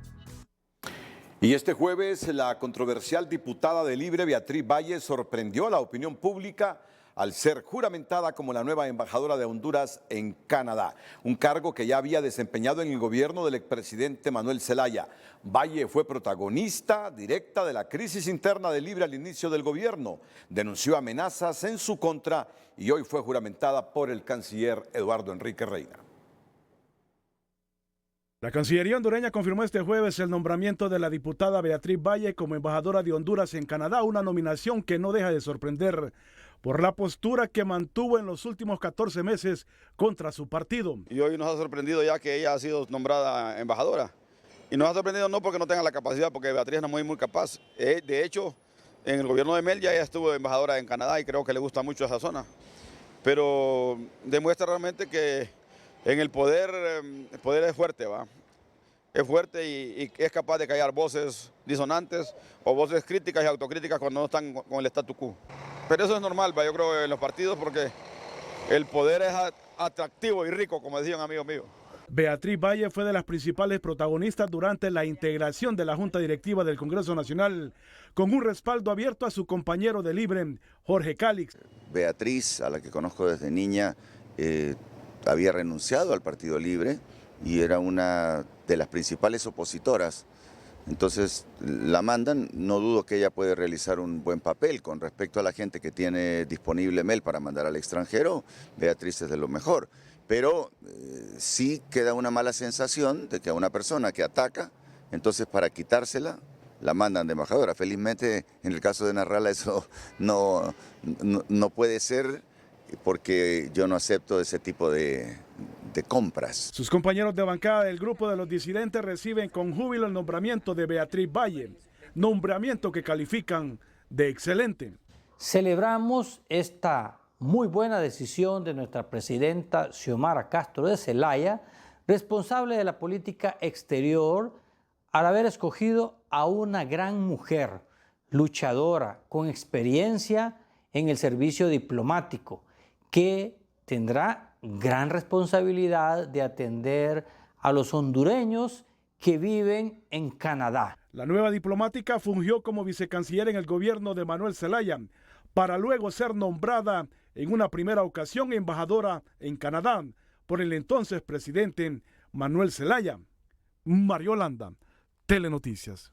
Y este jueves, la controversial diputada de Libre, Beatriz Valle, sorprendió a la opinión pública al ser juramentada como la nueva embajadora de Honduras en Canadá, un cargo que ya había desempeñado en el gobierno del expresidente Manuel Zelaya. Valle fue protagonista directa de la crisis interna de Libre al inicio del gobierno, denunció amenazas en su contra y hoy fue juramentada por el canciller Eduardo Enrique Reina. La Cancillería hondureña confirmó este jueves el nombramiento de la diputada Beatriz Valle como embajadora de Honduras en Canadá, una nominación que no deja de sorprender por la postura que mantuvo en los últimos 14 meses contra su partido. Y hoy nos ha sorprendido ya que ella ha sido nombrada embajadora. Y nos ha sorprendido no porque no tenga la capacidad, porque Beatriz es muy capaz. De hecho, en el gobierno de Mel ya ella estuvo embajadora en Canadá y creo que le gusta mucho esa zona. Pero demuestra realmente que en el poder es fuerte, ¿va? Es fuerte y es capaz de callar voces disonantes o voces críticas y autocríticas cuando no están con el statu quo. Pero eso es normal, ¿va? Yo creo, en los partidos porque el poder es atractivo y rico, como decía un amigo mío. Beatriz Valle fue de las principales protagonistas durante la integración de la Junta Directiva del Congreso Nacional, con un respaldo abierto a su compañero de Libre, Jorge Cálix. Beatriz, a la que conozco desde niña, había renunciado al Partido Libre y era una de las principales opositoras. Entonces la mandan, no dudo que ella puede realizar un buen papel con respecto a la gente que tiene disponible Mel para mandar al extranjero. Beatriz es de lo mejor, pero sí queda una mala sensación de que a una persona que ataca, entonces para quitársela, la mandan de embajadora. Felizmente en el caso de Narrala eso no puede ser, porque yo no acepto ese tipo de compras. Sus compañeros de bancada del grupo de los disidentes reciben con júbilo el nombramiento de Beatriz Valle, nombramiento que califican de excelente. Celebramos esta muy buena decisión de nuestra presidenta Xiomara Castro de Zelaya, responsable de la política exterior, al haber escogido a una gran mujer, luchadora, con experiencia en el servicio diplomático, que tendrá gran responsabilidad de atender a los hondureños que viven en Canadá. La nueva diplomática fungió como vicecanciller en el gobierno de Manuel Zelaya, para luego ser nombrada en una primera ocasión embajadora en Canadá por el entonces presidente Manuel Zelaya. Mario Landa, Telenoticias.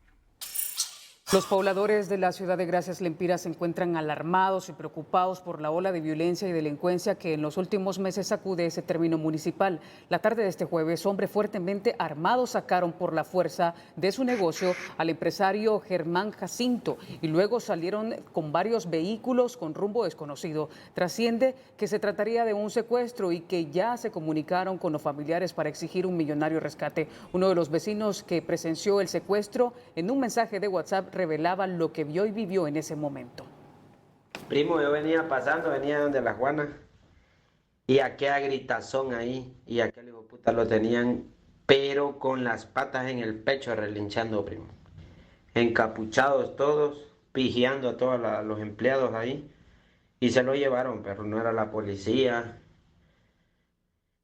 Los pobladores de la ciudad de Gracias Lempira se encuentran alarmados y preocupados por la ola de violencia y delincuencia que en los últimos meses sacude ese término municipal. La tarde de este jueves, hombres fuertemente armados sacaron por la fuerza de su negocio al empresario Germán Jacinto y luego salieron con varios vehículos con rumbo desconocido. Trasciende que se trataría de un secuestro y que ya se comunicaron con los familiares para exigir un millonario rescate. Uno de los vecinos que presenció el secuestro en un mensaje de WhatsApp revelaba lo que vio y vivió en ese momento. Primo, yo venía pasando, venía donde la Juana y aquella gritazón ahí y aquel hijo de puta lo tenían pero con las patas en el pecho relinchando, primo. Encapuchados todos, pijeando a todos los empleados ahí y se lo llevaron, pero no era la policía,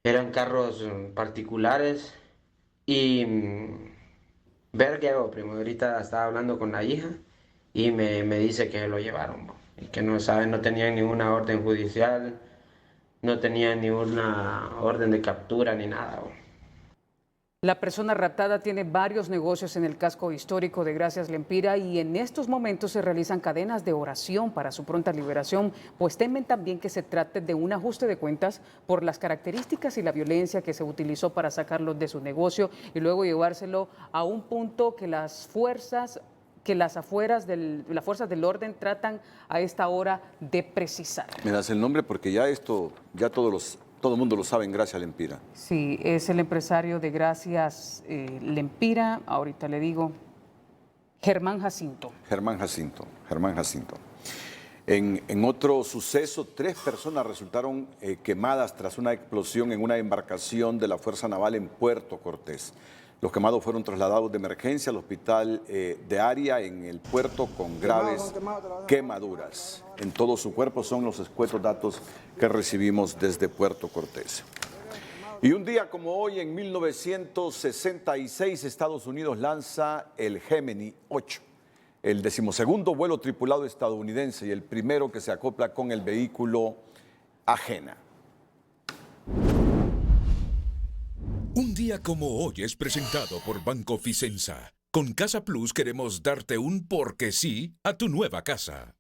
eran carros particulares y... Ver qué hago, primo. Ahorita estaba hablando con la hija y me dice que lo llevaron, y que no saben, no tenían ninguna orden judicial, no tenían ninguna orden de captura ni nada. La persona raptada tiene varios negocios en el casco histórico de Gracias Lempira y en estos momentos se realizan cadenas de oración para su pronta liberación, pues temen también que se trate de un ajuste de cuentas por las características y la violencia que se utilizó para sacarlo de su negocio y luego llevárselo a un punto que las fuerzas del orden tratan a esta hora de precisar. Me das el nombre porque ya todo el mundo lo sabe en Gracias Lempira. Sí, es el empresario de Gracias Lempira, ahorita le digo, Germán Jacinto. Germán Jacinto. En otro suceso, 3 personas resultaron quemadas tras una explosión en una embarcación de la Fuerza Naval en Puerto Cortés. Los quemados fueron trasladados de emergencia al hospital de área en el puerto con graves quemaduras. En todo su cuerpo son los escuetos datos que recibimos desde Puerto Cortés. Y un día como hoy, en 1966, Estados Unidos lanza el Gemini 8, el 12º vuelo tripulado estadounidense y el primero que se acopla con el vehículo Agena. Un día como hoy es presentado por Banco Ficenza. Con Casa Plus queremos darte un porque sí a tu nueva casa.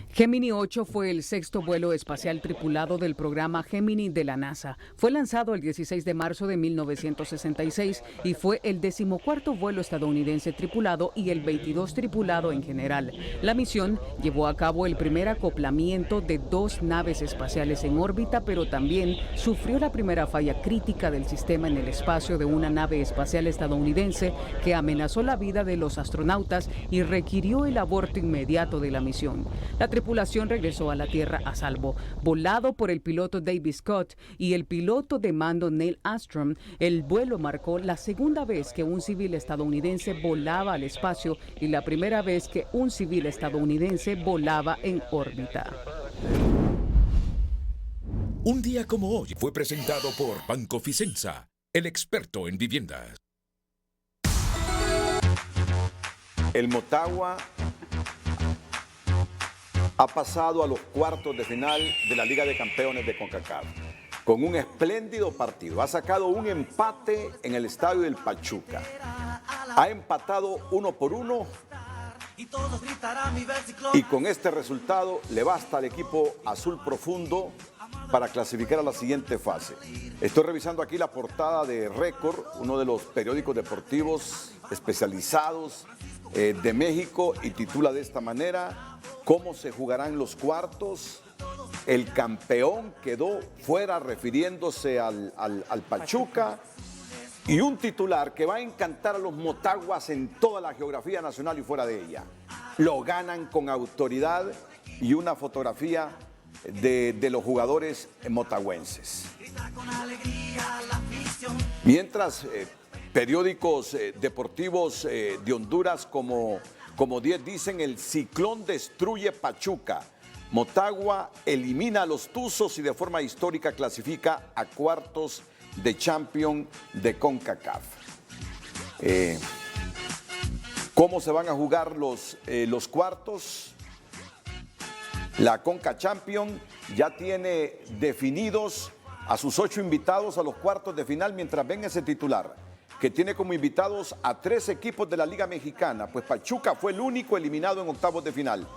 Gemini 8 fue el 6º vuelo espacial tripulado del programa Gemini de la NASA. Fue lanzado el 16 de marzo de 1966 y fue el 14º vuelo estadounidense tripulado y el 22 tripulado en general. La misión llevó a cabo el primer acoplamiento de 2 naves espaciales en órbita, pero también sufrió la primera falla crítica del sistema en el espacio de una nave espacial estadounidense que amenazó la vida de los astronautas y requirió el aborto inmediato de la misión. La tripulación regresó a la Tierra a salvo. Volado por el piloto David Scott y el piloto de mando Neil Armstrong, el vuelo marcó la segunda vez que un civil estadounidense volaba al espacio y la primera vez que un civil estadounidense volaba en órbita. Un día como hoy fue presentado por Banco Ficenza, el experto en viviendas. El Motagua ha pasado a los cuartos de final de la Liga de Campeones de CONCACAF con un espléndido partido. Ha sacado un empate en el estadio del Pachuca. Ha empatado 1-1 y con este resultado le basta al equipo azul profundo para clasificar a la siguiente fase. Estoy revisando aquí la portada de Récord, uno de los periódicos deportivos especializados de México, y titula de esta manera: ¿cómo se jugarán los cuartos? El campeón quedó fuera, refiriéndose al Pachuca. Y un titular que va a encantar a los motaguas en toda la geografía nacional y fuera de ella. Lo ganan con autoridad, y una fotografía de los jugadores motagüenses. Mientras periódicos deportivos de Honduras como 10 dicen: el ciclón destruye Pachuca. Motagua elimina a los Tuzos y de forma histórica clasifica a cuartos de Champions de CONCACAF. ¿Cómo se van a jugar los cuartos? La Conca Champions ya tiene definidos a sus 8 invitados a los cuartos de final, mientras ven ese titular que tiene como invitados a 3 equipos de la Liga Mexicana, pues Pachuca fue el único eliminado en octavos de final.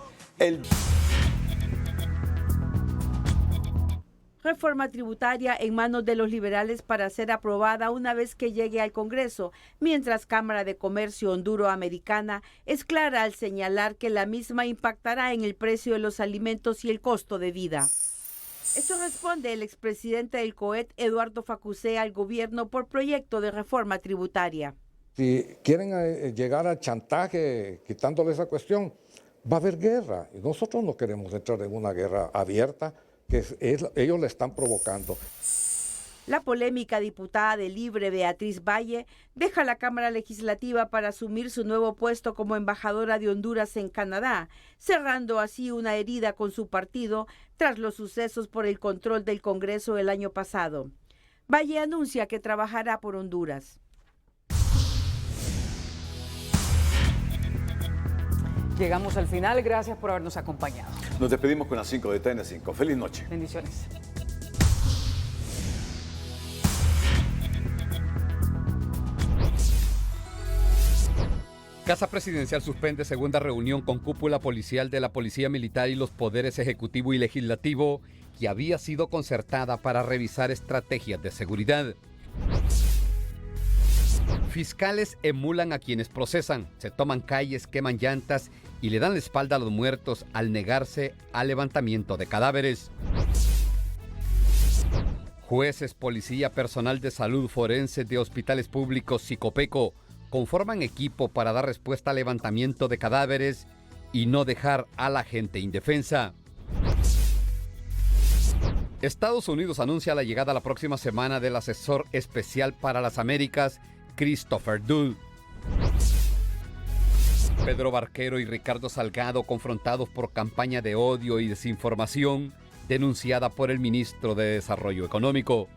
Reforma tributaria en manos de los liberales para ser aprobada una vez que llegue al Congreso, mientras Cámara de Comercio Honduro-Americana es clara al señalar que la misma impactará en el precio de los alimentos y el costo de vida. Esto responde el expresidente del COET, Eduardo Facusé, al gobierno por proyecto de reforma tributaria. Si quieren llegar al chantaje quitándole esa cuestión, va a haber guerra. Y nosotros no queremos entrar en una guerra abierta, que ellos le están provocando. La polémica diputada de Libre, Beatriz Valle, deja la Cámara Legislativa para asumir su nuevo puesto como embajadora de Honduras en Canadá, cerrando así una herida con su partido tras los sucesos por el control del Congreso el año pasado. Valle anuncia que trabajará por Honduras. Llegamos al final, gracias por habernos acompañado. Nos despedimos con las 5 de TN5. Feliz noche. Bendiciones. Casa Presidencial suspende segunda reunión con cúpula policial de la Policía Militar y los poderes ejecutivo y legislativo que había sido concertada para revisar estrategias de seguridad. Fiscales emulan a quienes procesan, se toman calles, queman llantas y le dan la espalda a los muertos al negarse al levantamiento de cadáveres. Jueces, policía, personal de salud forense de hospitales públicos Sicopeco conforman equipo para dar respuesta al levantamiento de cadáveres y no dejar a la gente indefensa. Estados Unidos anuncia la llegada la próxima semana del asesor especial para las Américas, Christopher Doyle. Pedro Barquero y Ricardo Salgado confrontados por campaña de odio y desinformación denunciada por el ministro de Desarrollo Económico.